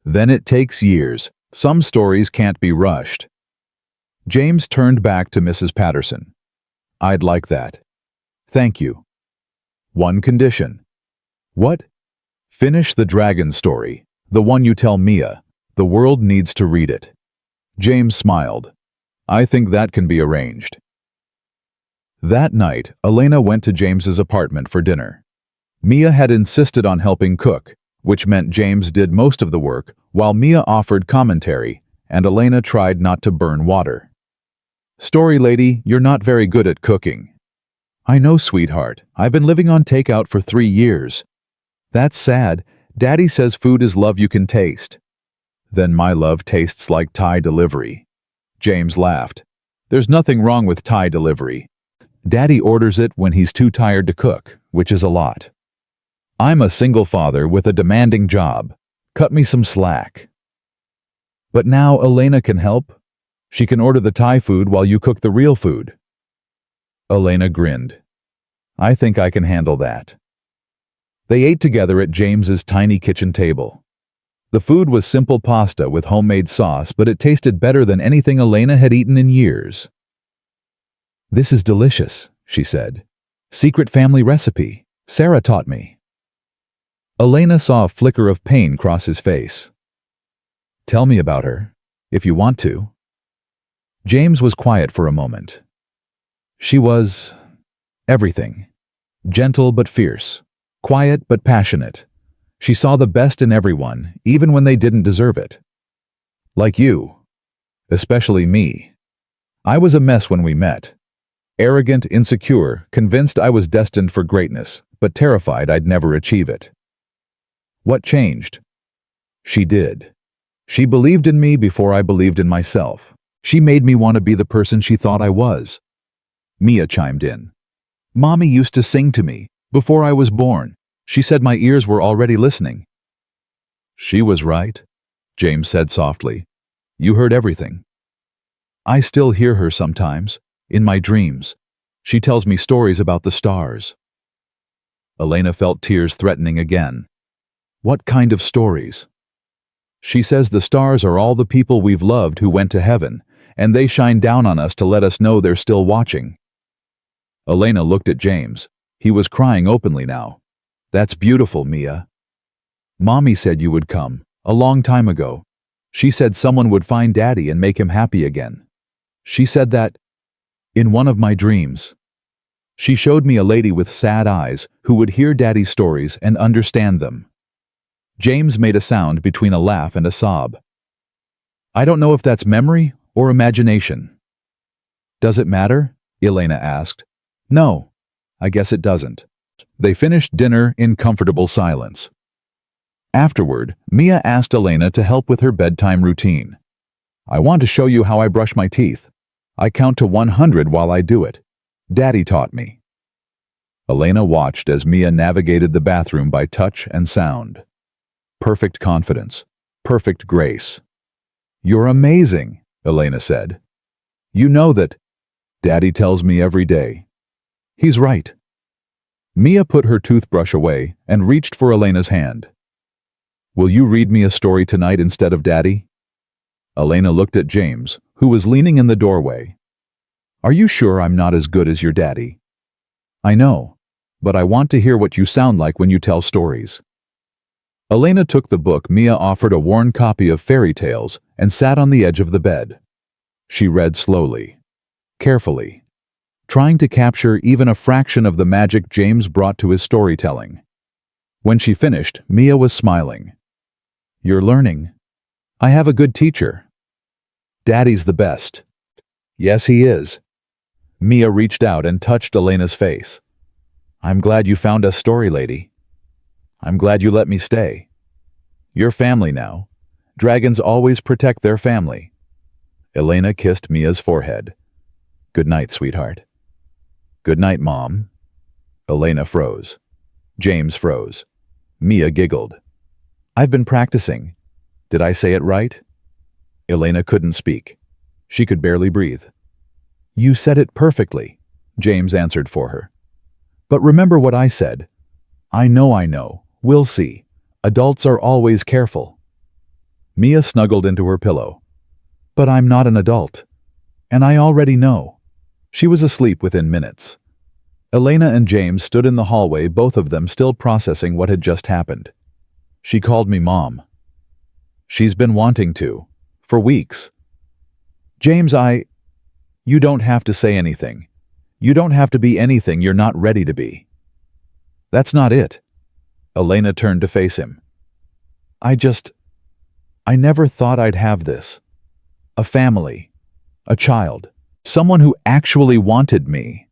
then it takes years. Some stories can't be rushed. James turned back to Mrs. Patterson. I'd like that. Thank you. One condition. What? Finish the dragon story, the one you tell Mia. The world needs to read it. James smiled. I think that can be arranged. That night, Elena went to James's apartment for dinner. Mia had insisted on helping cook, which meant James did most of the work, while Mia offered commentary, and Elena tried not to burn water. Story lady, you're not very good at cooking. I know, sweetheart. I've been living on takeout for 3 years. That's sad. Daddy says food is love you can taste. Then my love tastes like Thai delivery. James laughed. There's nothing wrong with Thai delivery. Daddy orders it when he's too tired to cook, which is a lot. I'm a single father with a demanding job. Cut me some slack. But now Elena can help. She can order the Thai food while you cook the real food. Elena grinned. I think I can handle that. They ate together at James's tiny kitchen table. The food was simple pasta with homemade sauce, but it tasted better than anything Elena had eaten in years. This is delicious, she said. Secret family recipe. Sarah taught me. Elena saw a flicker of pain cross his face. Tell me about her, if you want to. James was quiet for a moment. She was everything. Gentle but fierce. Quiet but passionate. She saw the best in everyone, even when they didn't deserve it. Like you. Especially me. I was a mess when we met. Arrogant, insecure, convinced I was destined for greatness, but terrified I'd never achieve it. What changed? She did. She believed in me before I believed in myself. She made me want to be the person she thought I was. Mia chimed in. Mommy used to sing to me, before I was born. She said my ears were already listening. She was right, James said softly. You heard everything. I still hear her sometimes, in my dreams. She tells me stories about the stars. Elena felt tears threatening again. What kind of stories? She says the stars are all the people we've loved who went to heaven, and they shine down on us to let us know they're still watching. Elena looked at James. He was crying openly now. That's beautiful, Mia. Mommy said you would come, a long time ago. She said someone would find Daddy and make him happy again. She said that in one of my dreams. She showed me a lady with sad eyes who would hear Daddy's stories and understand them. James made a sound between a laugh and a sob. I don't know if that's memory or imagination. Does it matter? Elena asked. No, I guess it doesn't. They finished dinner in comfortable silence. Afterward, Mia asked Elena to help with her bedtime routine. I want to show you how I brush my teeth. I count to 100 while I do it. Daddy taught me. Elena watched as Mia navigated the bathroom by touch and sound. Perfect confidence. Perfect grace. You're amazing, Elena said. You know that Daddy tells me every day. He's right. Mia put her toothbrush away and reached for Elena's hand. Will you read me a story tonight instead of Daddy? Elena looked at James, who was leaning in the doorway. Are you sure I'm not as good as your daddy? I know, but I want to hear what you sound like when you tell stories. Elena took the book Mia offered, a worn copy of fairy tales, and sat on the edge of the bed. She read slowly, carefully, trying to capture even a fraction of the magic James brought to his storytelling. When she finished, Mia was smiling. You're learning. I have a good teacher. Daddy's the best. Yes, he is. Mia reached out and touched Elena's face. I'm glad you found us, story lady. I'm glad you let me stay. You're family now. Dragons always protect their family. Elena kissed Mia's forehead. Good night, sweetheart. Good night, Mom. Elena froze. James froze. Mia giggled. I've been practicing. Did I say it right? Elena couldn't speak. She could barely breathe. You said it perfectly, James answered for her. But remember what I said. I know. We'll see. Adults are always careful. Mia snuggled into her pillow. But I'm not an adult. And I already know. She was asleep within minutes. Elena and James stood in the hallway, both of them still processing what had just happened. She called me Mom. She's been wanting to. For weeks. James, You don't have to say anything. You don't have to be anything you're not ready to be. That's not it. Elena turned to face him. I never thought I'd have this. A family. A child. Someone who actually wanted me.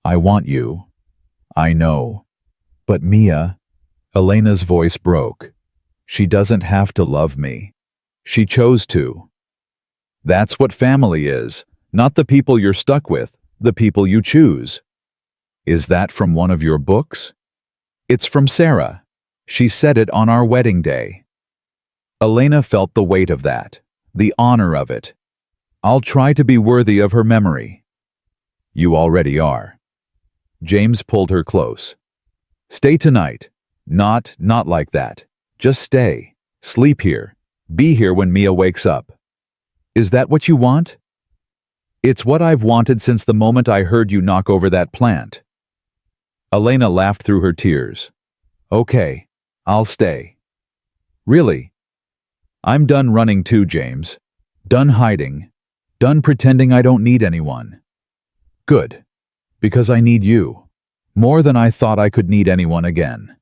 I want you. I know. But Mia, Elena's voice broke. She doesn't have to love me. She chose to. That's what family is, not the people you're stuck with, the people you choose. Is that from one of your books? It's from Sarah. She said it on our wedding day. Elena felt the weight of that, the honor of it. I'll try to be worthy of her memory. You already are. James pulled her close. Stay tonight. Not like that. Just stay. Sleep here. Be here when Mia wakes up. Is that what you want? It's what I've wanted since the moment I heard you knock over that plant. Elena laughed through her tears. Okay, I'll stay. Really? I'm done running too, James. Done hiding. Done pretending I don't need anyone. Good. Because I need you. More than I thought I could need anyone again.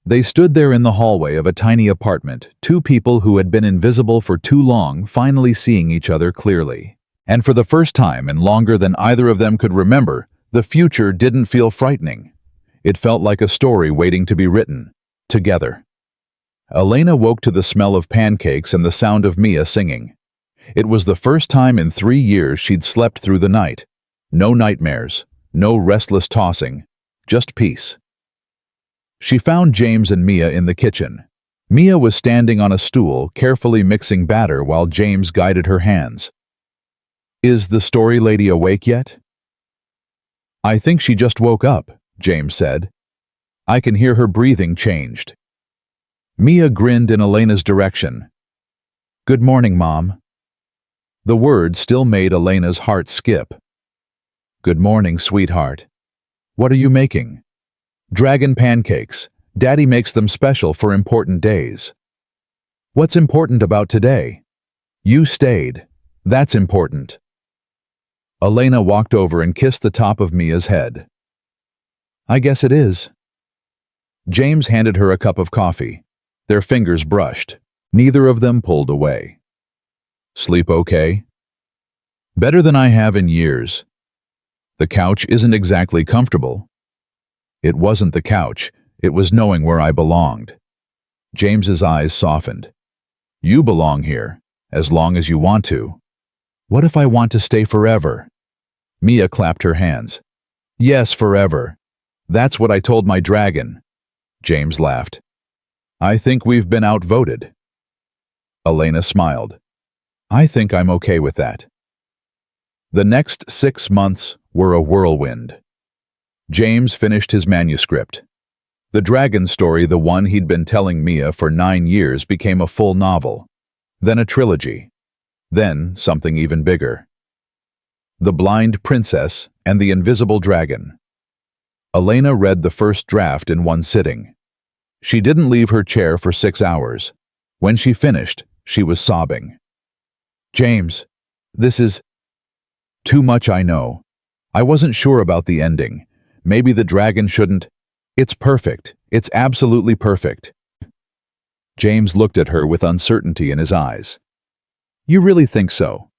They stood there in the hallway of a tiny apartment, two people who had been invisible for too long finally seeing each other clearly. And for the first time and longer than either of them could remember, the future didn't feel frightening. It felt like a story waiting to be written, together. Elena woke to the smell of pancakes and the sound of Mia singing. It was the first time in 3 years she'd slept through the night. No nightmares, no restless tossing, just peace. She found James and Mia in the kitchen. Mia was standing on a stool, carefully mixing batter while James guided her hands. Is the story lady awake yet? I think she just woke up, James said. I can hear her breathing changed. Mia grinned in Elena's direction. Good morning, Mom. The word still made Elena's heart skip. Good morning, sweetheart. What are you making? Dragon pancakes. Daddy makes them special for important days. What's important about today? You stayed. That's important. Elena walked over and kissed the top of Mia's head. I guess it is. James handed her a cup of coffee. Their fingers brushed. Neither of them pulled away. Sleep okay? Better than I have in years. The couch isn't exactly comfortable. It wasn't the couch, it was knowing where I belonged. James's eyes softened. You belong here, as long as you want to. What if I want to stay forever? Mia clapped her hands. Yes, forever. That's what I told my dragon. James laughed. I think we've been outvoted. Elena smiled. I think I'm okay with that. The next 6 months were a whirlwind. James finished his manuscript. The dragon story, the one he'd been telling Mia for 9 years, became a full novel, then a trilogy, then something even bigger. The Blind Princess and the Invisible Dragon. Elena read the first draft in one sitting. She didn't leave her chair for 6 hours. When she finished, she was sobbing. James, this is too much, I know. I wasn't sure about the ending. Maybe the dragon shouldn't. It's perfect. It's absolutely perfect. James looked at her with uncertainty in his eyes. You really think so?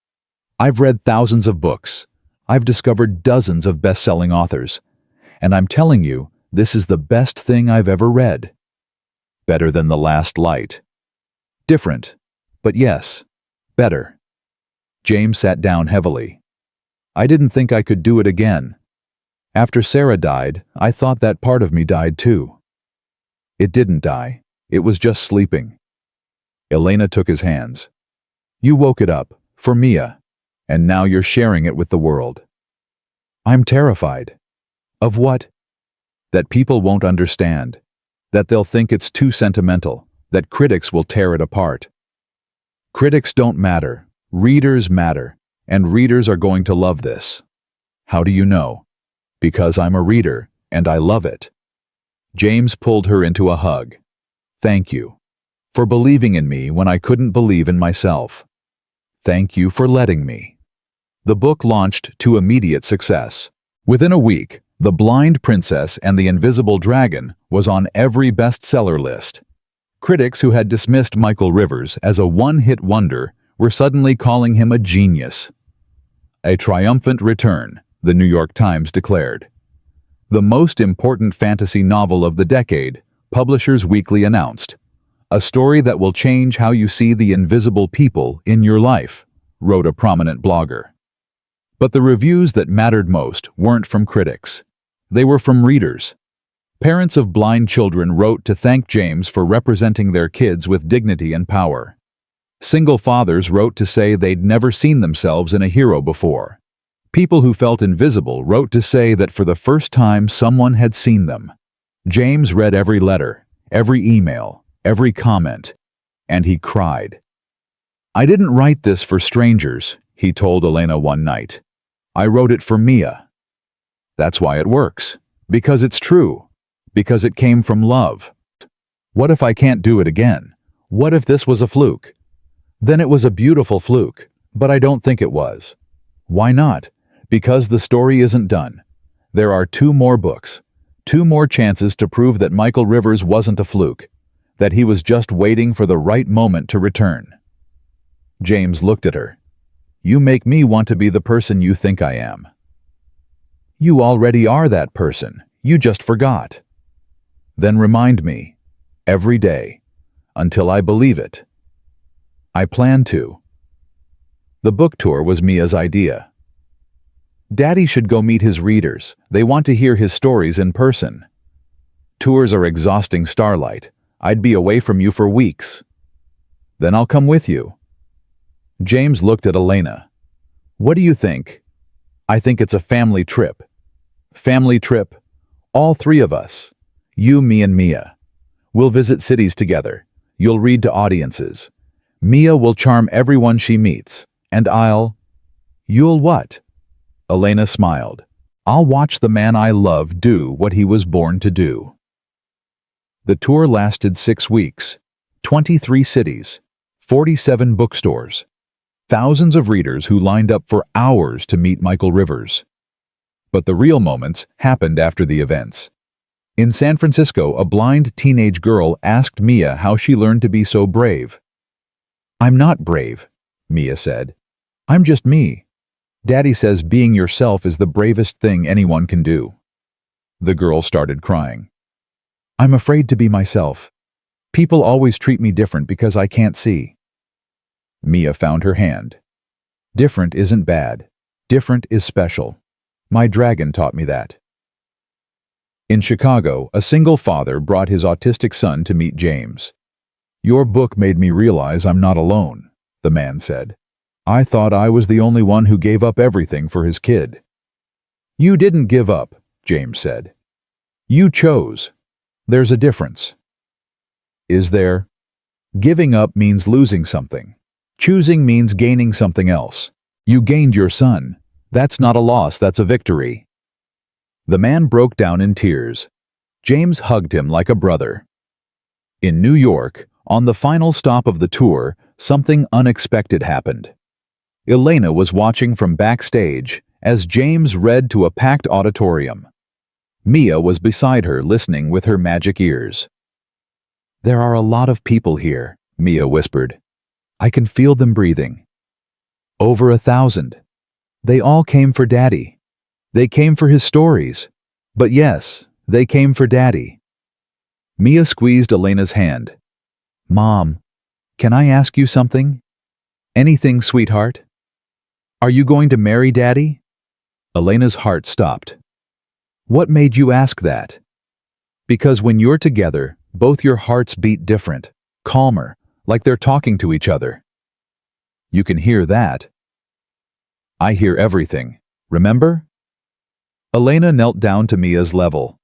I've read thousands of books. I've discovered dozens of best-selling authors. And I'm telling you, this is the best thing I've ever read. Better than The Last Light. Different, but yes, better. James sat down heavily. I didn't think I could do it again. After Sarah died, I thought that part of me died too. It didn't die. It was just sleeping. Elena took his hands. You woke it up, for Mia, and now you're sharing it with the world. I'm terrified. Of what? That people won't understand. That they'll think it's too sentimental. That critics will tear it apart. Critics don't matter. Readers matter. And readers are going to love this. How do you know? Because I'm a reader, and I love it. James pulled her into a hug. Thank you. For believing in me when I couldn't believe in myself. Thank you for letting me. The book launched to immediate success. Within a week, The Blind Princess and the Invisible Dragon was on every bestseller list. Critics who had dismissed Michael Rivers as a one-hit wonder were suddenly calling him a genius. A triumphant return, the New York Times declared. The most important fantasy novel of the decade, Publishers Weekly announced. A story that will change how you see the invisible people in your life, wrote a prominent blogger. But the reviews that mattered most weren't from critics. They were from readers. Parents of blind children wrote to thank James for representing their kids with dignity and power. Single fathers wrote to say they'd never seen themselves in a hero before. People who felt invisible wrote to say that for the first time someone had seen them. James read every letter, every email, every comment, and he cried. I didn't write this for strangers, he told Elena one night. I wrote it for Mia. That's why it works. Because it's true. Because it came from love. What if I can't do it again? What if this was a fluke? Then it was a beautiful fluke, but I don't think it was. Why not? Because the story isn't done. There are 2 more books, 2 more chances to prove that Michael Rivers wasn't a fluke, that he was just waiting for the right moment to return. James looked at her. You make me want to be the person you think I am. You already are that person. You just forgot. Then remind me, every day, until I believe it. I plan to. The book tour was Mia's idea. Daddy should go meet his readers. They want to hear his stories in person. Tours are exhausting, Starlight. I'd be away from you for weeks. Then I'll come with you. James looked at Elena. What do you think? I think it's a family trip. Family trip. All 3 of us. You, me, and Mia. We'll visit cities together. You'll read to audiences. Mia will charm everyone she meets. And You'll what? Elena smiled. I'll watch the man I love do what he was born to do. The tour lasted 6 weeks. 23 cities. 47 bookstores. Thousands of readers who lined up for hours to meet Michael Rivers. But the real moments happened after the events. In San Francisco, a blind teenage girl asked Mia how she learned to be so brave. I'm not brave, Mia said. I'm just me. Daddy says being yourself is the bravest thing anyone can do. The girl started crying. I'm afraid to be myself. People always treat me different because I can't see. Mia found her hand. Different isn't bad. Different is special. My dragon taught me that. In Chicago, a single father brought his autistic son to meet James. Your book made me realize I'm not alone, the man said. I thought I was the only one who gave up everything for his kid. You didn't give up, James said. You chose. There's a difference. Is there? Giving up means losing something. Choosing means gaining something else. You gained your son. That's not a loss, that's a victory. The man broke down in tears. James hugged him like a brother. In New York, on the final stop of the tour, something unexpected happened. Elena was watching from backstage as James read to a packed auditorium. Mia was beside her listening with her magic ears. There are a lot of people here, Mia whispered. I can feel them breathing. Over 1,000. They all came for Daddy. They came for his stories. But yes, they came for Daddy. Mia squeezed Elena's hand. Mom, can I ask you something? Anything, sweetheart? Are you going to marry Daddy? Elena's heart stopped. What made you ask that? Because when you're together, Both your hearts beat different, calmer, like they're talking to each other. You can hear that. I hear everything, remember? Elena knelt down to Mia's level.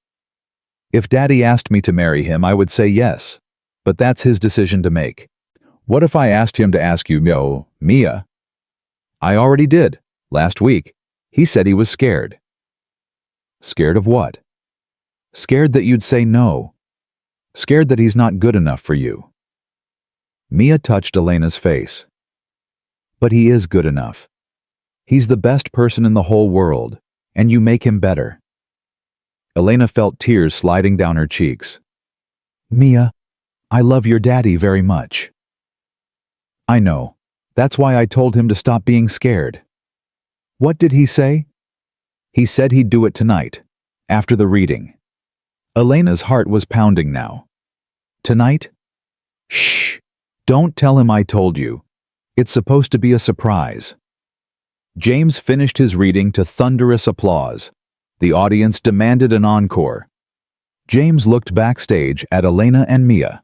If Daddy asked me to marry him, I would say yes, but that's his decision to make. What if I asked him to ask you, Mia? I already did, last week. He said he was scared. Scared of what? Scared that you'd say no. Scared that he's not good enough for you. Mia touched Elena's face. But he is good enough. He's the best person in the whole world, and you make him better. Elena felt tears sliding down her cheeks. Mia, I love your daddy very much. I know. That's why I told him to stop being scared. What did he say? He said he'd do it tonight, after the reading. Elena's heart was pounding now. Tonight? Shh! Don't tell him I told you. It's supposed to be a surprise. James finished his reading to thunderous applause. The audience demanded an encore. James looked backstage at Elena and Mia.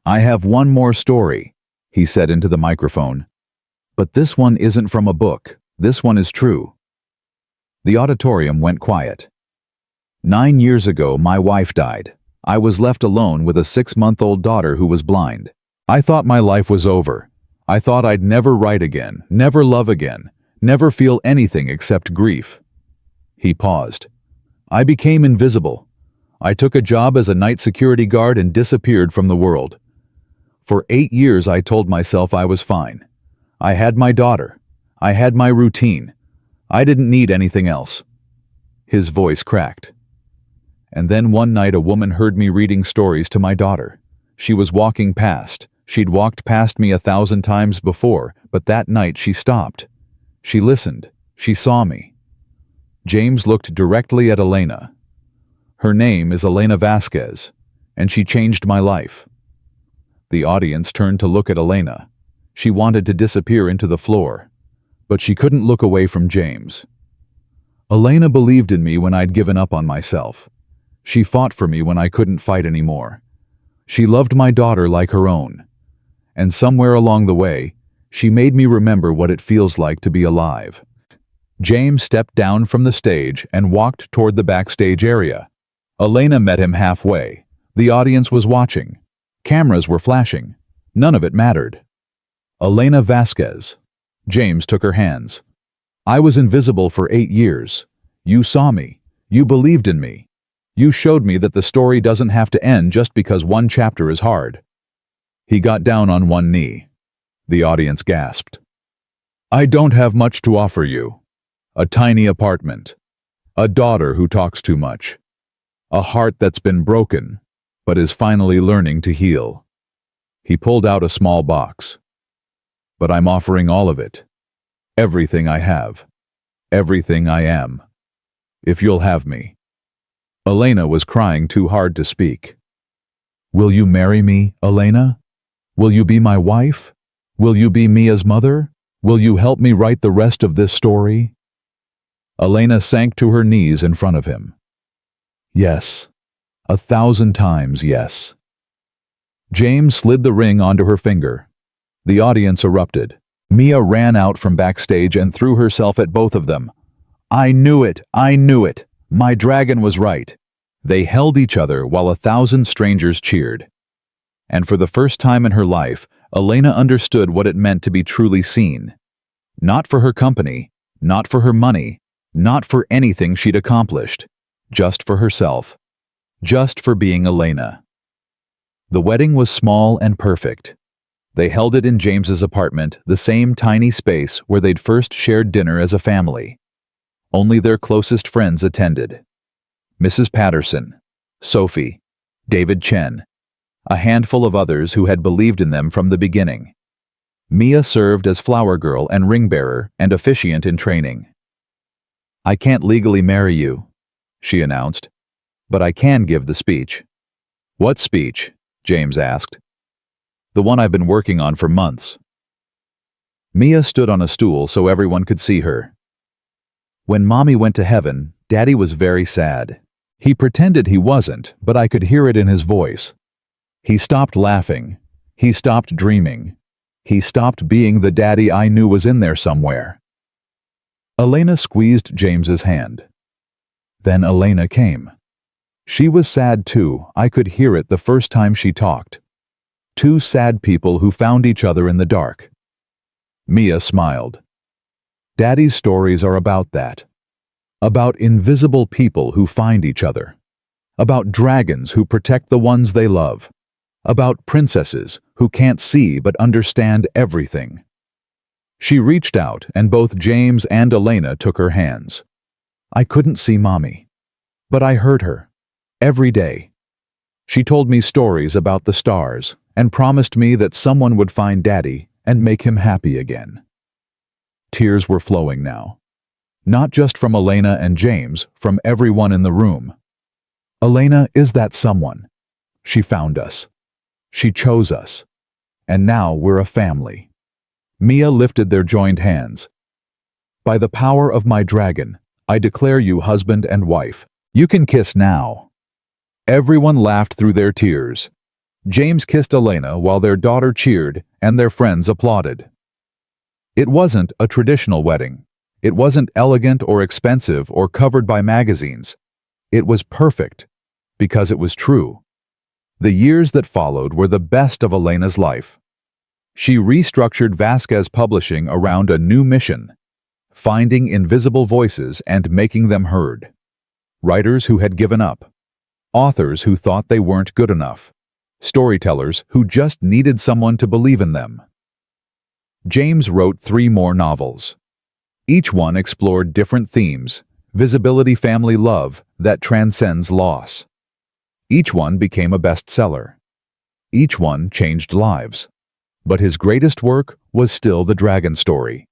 I have one more story, he said into the microphone. But this one isn't from a book. This one is true. The auditorium went quiet. 9 years ago, my wife died. I was left alone with a 6-month-old daughter who was blind. I thought my life was over. I thought I'd never write again, never love again, never feel anything except grief. He paused. I became invisible. I took a job as a night security guard and disappeared from the world. For 8 years I told myself I was fine. I had my daughter. I had my routine. I didn't need anything else. His voice cracked. And then one night a woman heard me reading stories to my daughter. She was walking past. She'd walked past me 1,000 times before, but that night she stopped. She listened. She saw me. James looked directly at Elena. Her name is Elena Vasquez, and she changed my life. The audience turned to look at Elena. She wanted to disappear into the floor, but she couldn't look away from James. Elena believed in me when I'd given up on myself. She fought for me when I couldn't fight anymore. She loved my daughter like her own. And somewhere along the way, she made me remember what it feels like to be alive. James stepped down from the stage and walked toward the backstage area. Elena met him halfway. The audience was watching. Cameras were flashing. None of it mattered. Elena Vasquez. James took her hands. I was invisible for 8 years. You saw me. You believed in me. You showed me that the story doesn't have to end just because one chapter is hard. He got down on one knee. The audience gasped. I don't have much to offer you. A tiny apartment. A daughter who talks too much. A heart that's been broken, but is finally learning to heal. He pulled out a small box. But I'm offering all of it. Everything I have. Everything I am. If you'll have me. Elena was crying too hard to speak. Will you marry me, Elena? Will you be my wife? Will you be Mia's mother? Will you help me write the rest of this story? Elena sank to her knees in front of him. Yes. 1,000 times yes. James slid the ring onto her finger. The audience erupted. Mia ran out from backstage and threw herself at both of them. I knew it! I knew it! My dragon was right. They held each other while 1,000 strangers cheered. And for the first time in her life, Elena understood what it meant to be truly seen. Not for her company, not for her money, not for anything she'd accomplished. Just for herself. Just for being Elena. The wedding was small and perfect. They held it in James's apartment, the same tiny space where they'd first shared dinner as a family. Only their closest friends attended. Mrs. Patterson, Sophie, David Chen, a handful of others who had believed in them from the beginning. Mia served as flower girl and ring bearer and officiant in training. I can't legally marry you, she announced, but I can give the speech. What speech? James asked. The one I've been working on for months. Mia stood on a stool so everyone could see her. When Mommy went to heaven, Daddy was very sad. He pretended he wasn't, but I could hear it in his voice. He stopped laughing. He stopped dreaming. He stopped being the daddy I knew was in there somewhere. Elena squeezed James's hand. Then Elena came. She was sad too. I could hear it the first time she talked. Two sad people who found each other in the dark. Mia smiled. Daddy's stories are about that. About invisible people who find each other. About dragons who protect the ones they love. About princesses who can't see but understand everything. She reached out and both James and Elena took her hands. I couldn't see Mommy, but I heard her. Every day. She told me stories about the stars and promised me that someone would find Daddy and make him happy again. Tears were flowing now. Not just from Elena and James, from everyone in the room. Elena is that someone. She found us. She chose us. And now we're a family. Mia lifted their joined hands. By the power of my dragon, I declare you husband and wife. You can kiss now. Everyone laughed through their tears. James kissed Elena while their daughter cheered and their friends applauded. It wasn't a traditional wedding. It wasn't elegant or expensive or covered by magazines. It was perfect, because it was true. The years that followed were the best of Elena's life. She restructured Vasquez Publishing around a new mission, finding invisible voices and making them heard. Writers who had given up. Authors who thought they weren't good enough. Storytellers who just needed someone to believe in them. James wrote 3 more novels. Each one explored different themes, visibility, family love that transcends loss. Each one became a bestseller. Each one changed lives. But his greatest work was still the dragon story.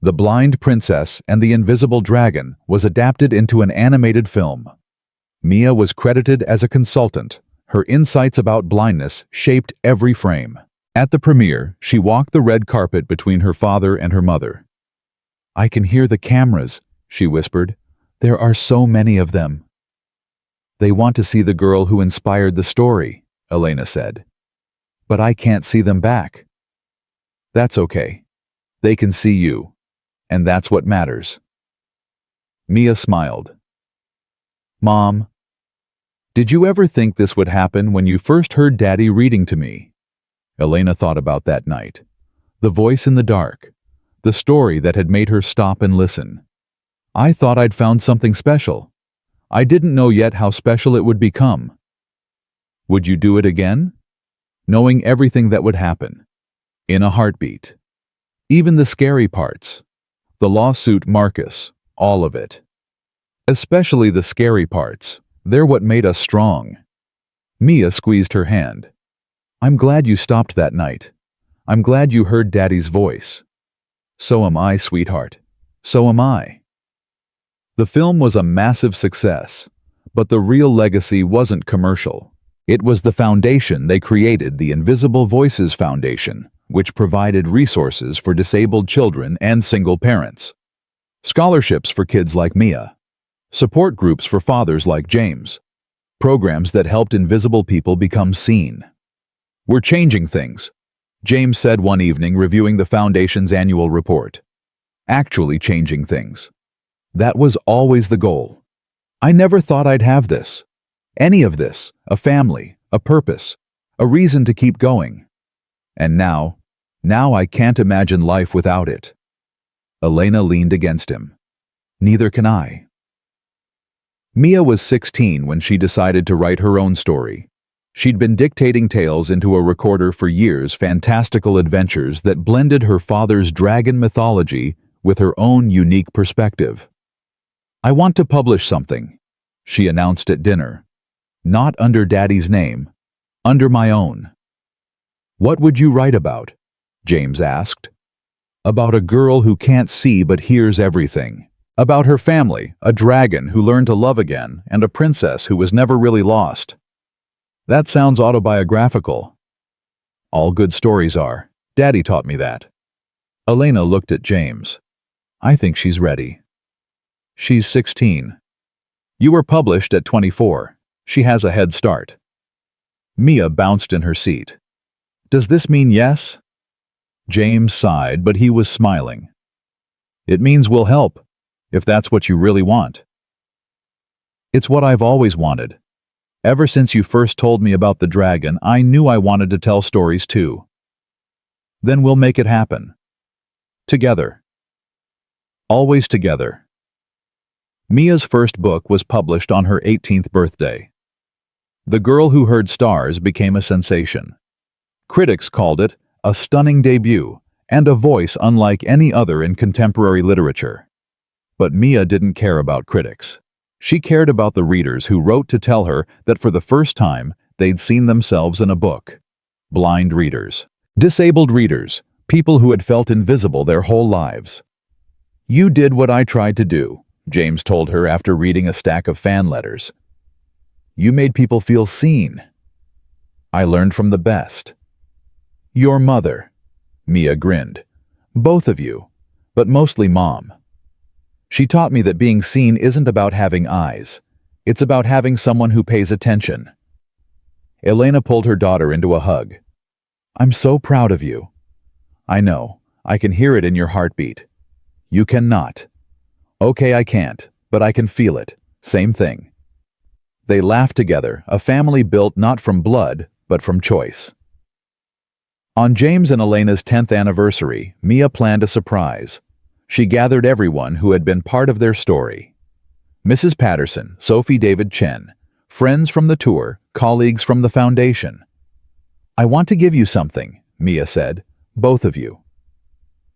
The Blind Princess and the Invisible Dragon was adapted into an animated film. Mia was credited as a consultant. Her insights about blindness shaped every frame. At the premiere, she walked the red carpet between her father and her mother. I can hear the cameras, she whispered. There are so many of them. They want to see the girl who inspired the story, Elena said. But I can't see them back. That's okay. They can see you. And that's what matters. Mia smiled. Mom, did you ever think this would happen when you first heard Daddy reading to me? Elena thought about that night. The voice in the dark. The story that had made her stop and listen. I thought I'd found something special. I didn't know yet how special it would become. Would you do it again? Knowing everything that would happen. In a heartbeat. Even the scary parts. The lawsuit, Marcus, all of it. Especially the scary parts. They're what made us strong. Mia squeezed her hand. I'm glad you stopped that night. I'm glad you heard Daddy's voice. So am I, sweetheart. So am I. The film was a massive success, but the real legacy wasn't commercial. It was the foundation they created, the Invisible Voices Foundation, which provided resources for disabled children and single parents. Scholarships for kids like Mia. Support groups for fathers like James. Programs that helped invisible people become seen. We're changing things, James said one evening reviewing the Foundation's annual report. Actually changing things. That was always the goal. I never thought I'd have this. Any of this, a family, a purpose, a reason to keep going. And now I can't imagine life without it. Elena leaned against him. Neither can I. Mia was 16 when she decided to write her own story. She'd been dictating tales into a recorder for years, fantastical adventures that blended her father's dragon mythology with her own unique perspective. I want to publish something, she announced at dinner. Not under Daddy's name, under my own. What would you write about? James asked. About a girl who can't see but hears everything. About her family, a dragon who learned to love again, and a princess who was never really lost. That sounds autobiographical. All good stories are. Daddy taught me that. Elena looked at James. I think she's ready. She's 16. You were published at 24. She has a head start. Mia bounced in her seat. Does this mean yes? James sighed, but he was smiling. It means we'll help, if that's what you really want. It's what I've always wanted. Ever since you first told me about the dragon, I knew I wanted to tell stories too. Then we'll make it happen. Together. Always together. Mia's first book was published on her 18th birthday. The Girl Who Heard Stars became a sensation. Critics called it a stunning debut and a voice unlike any other in contemporary literature. But Mia didn't care about critics. She cared about the readers who wrote to tell her that for the first time they'd seen themselves in a book. Blind readers. Disabled readers. People who had felt invisible their whole lives. You did what I tried to do, James told her after reading a stack of fan letters. You made people feel seen. I learned from the best. Your mother. Mia grinned. Both of you, but mostly Mom. She taught me that being seen isn't about having eyes. It's about having someone who pays attention. Elena pulled her daughter into a hug. I'm so proud of you. I know. I can hear it in your heartbeat. You cannot. Okay, I can't, but I can feel it. Same thing. They laughed together, a family built not from blood, but from choice. On James and Elena's 10th anniversary, Mia planned a surprise. She gathered everyone who had been part of their story. Mrs. Patterson, Sophie David Chen, friends from the tour, colleagues from the foundation. I want to give you something, Mia said, both of you.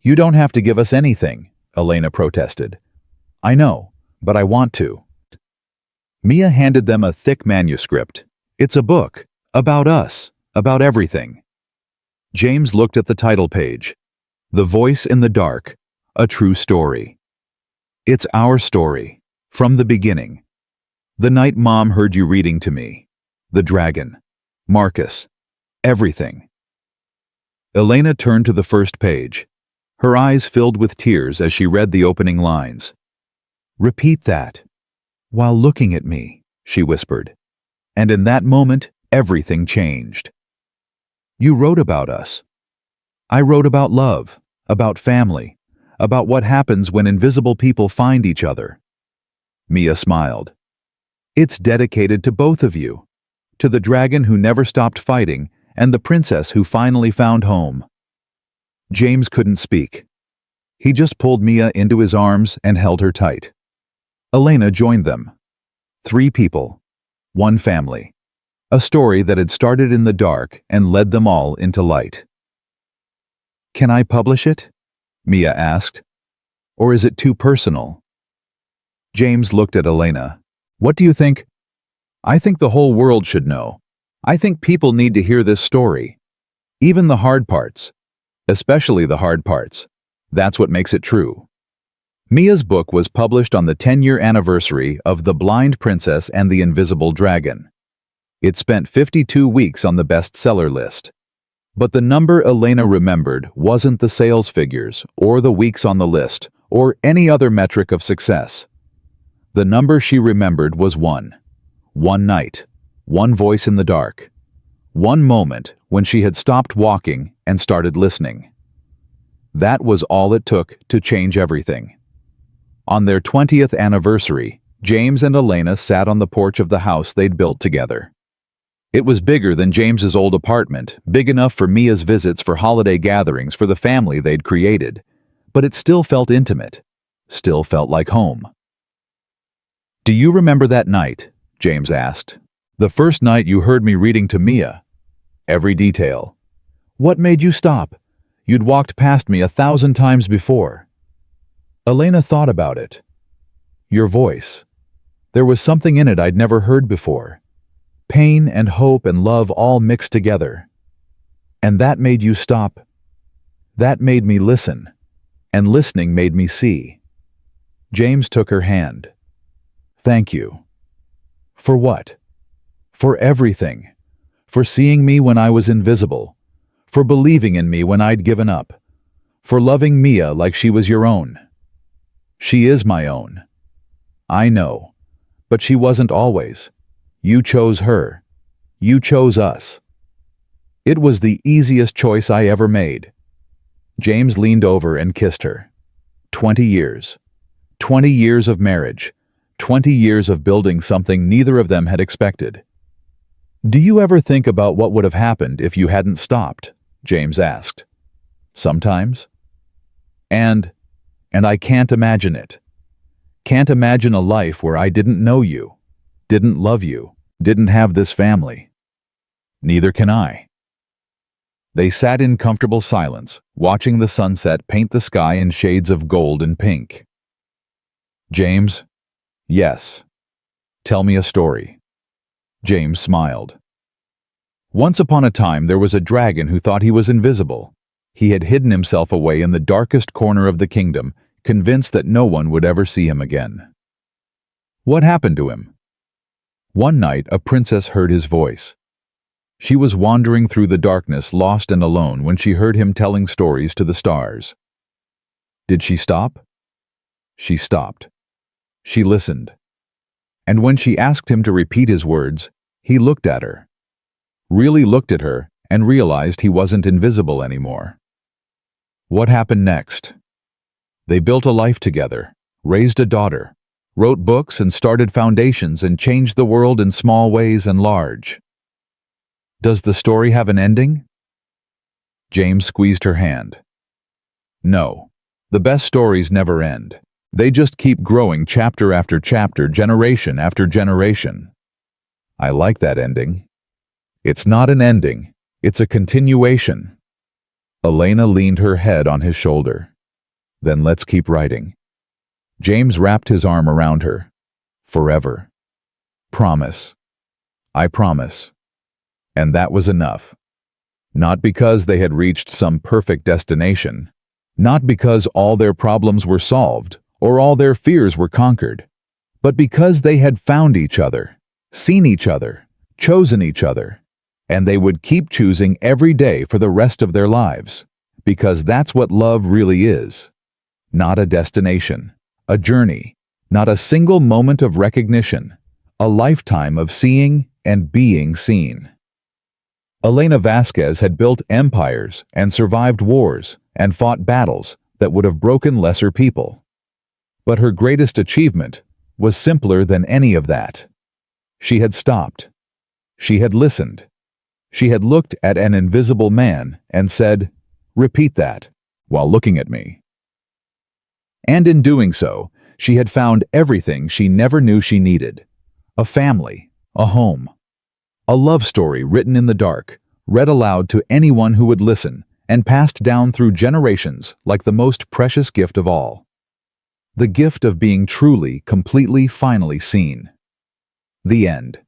You don't have to give us anything, Elena protested. I know, but I want to. Mia handed them a thick manuscript. It's a book, about us, about everything. James looked at the title page. The Voice in the Dark, a True Story. It's our story, from the beginning. The night Mom heard you reading to me. The dragon. Marcus. Everything. Elena turned to the first page. Her eyes filled with tears as she read the opening lines. Repeat that. While looking at me, she whispered. And in that moment, everything changed. You wrote about us. I wrote about love, about family, about what happens when invisible people find each other. Mia smiled. It's dedicated to both of you, to the dragon who never stopped fighting and the princess who finally found home. James couldn't speak. He just pulled Mia into his arms and held her tight. Elena joined them. 3 people, 1 family. A story that had started in the dark and led them all into light. Can I publish it? Mia asked. Or is it too personal? James looked at Elena. What do you think? I think the whole world should know. I think people need to hear this story. Even the hard parts. Especially the hard parts. That's what makes it true. Mia's book was published on the 10-year anniversary of The Blind Princess and the Invisible Dragon. It spent 52 weeks on the bestseller list. But the number Elena remembered wasn't the sales figures, or the weeks on the list, or any other metric of success. The number she remembered was 1. One night, 1 voice in the dark. 1 moment when she had stopped walking and started listening. That was all it took to change everything. On their 20th anniversary, James and Elena sat on the porch of the house they'd built together. It was bigger than James's old apartment, big enough for Mia's visits for holiday gatherings for the family they'd created, but it still felt intimate, still felt like home. Do you remember that night? James asked. The first night you heard me reading to Mia. Every detail. What made you stop? You'd walked past me 1,000 times before. Elena thought about it. Your voice. There was something in it I'd never heard before. Pain and hope and love all mixed together. And that made you stop. That made me listen. And listening made me see. James took her hand. Thank you. For what? For everything. For seeing me when I was invisible. For believing in me when I'd given up. For loving Mia like she was your own. She is my own. I know. But she wasn't always. You chose her. You chose us. It was the easiest choice I ever made. James leaned over and kissed her. 20 years. 20 years of marriage. 20 years of building something neither of them had expected. Do you ever think about what would have happened if you hadn't stopped? James asked. Sometimes. And I can't imagine it. Can't imagine a life where I didn't know you, didn't love you, didn't have this family. Neither can I. They sat in comfortable silence, watching the sunset paint the sky in shades of gold and pink. James? Yes. Tell me a story. James smiled. Once upon a time there was a dragon who thought he was invisible. He had hidden himself away in the darkest corner of the kingdom, convinced that no one would ever see him again. What happened to him? One night a princess heard his voice. She was wandering through the darkness, lost and alone, when she heard him telling stories to the stars. Did she stop? She stopped. She listened. And when she asked him to repeat his words, he looked at her. Really looked at her and realized he wasn't invisible anymore. What happened next? They built a life together, raised a daughter, wrote books and started foundations and changed the world in small ways and large. Does the story have an ending? James squeezed her hand. No, the best stories never end. They just keep growing chapter after chapter, generation after generation. I like that ending. It's not an ending, it's a continuation. Elena leaned her head on his shoulder. Then let's keep writing. James wrapped his arm around her. Forever. Promise. I promise. And that was enough. Not because they had reached some perfect destination, not because all their problems were solved or all their fears were conquered, but because they had found each other, seen each other, chosen each other, and they would keep choosing every day for the rest of their lives, because that's what love really is. Not a destination, a journey, not a single moment of recognition, a lifetime of seeing and being seen. Elena Vasquez had built empires and survived wars and fought battles that would have broken lesser people. But her greatest achievement was simpler than any of that. She had stopped. She had listened. She had looked at an invisible man and said, "Repeat that," while looking at me. And in doing so, she had found everything she never knew she needed. A family, a home, a love story written in the dark, read aloud to anyone who would listen, and passed down through generations like the most precious gift of all. The gift of being truly, completely, finally seen. The end.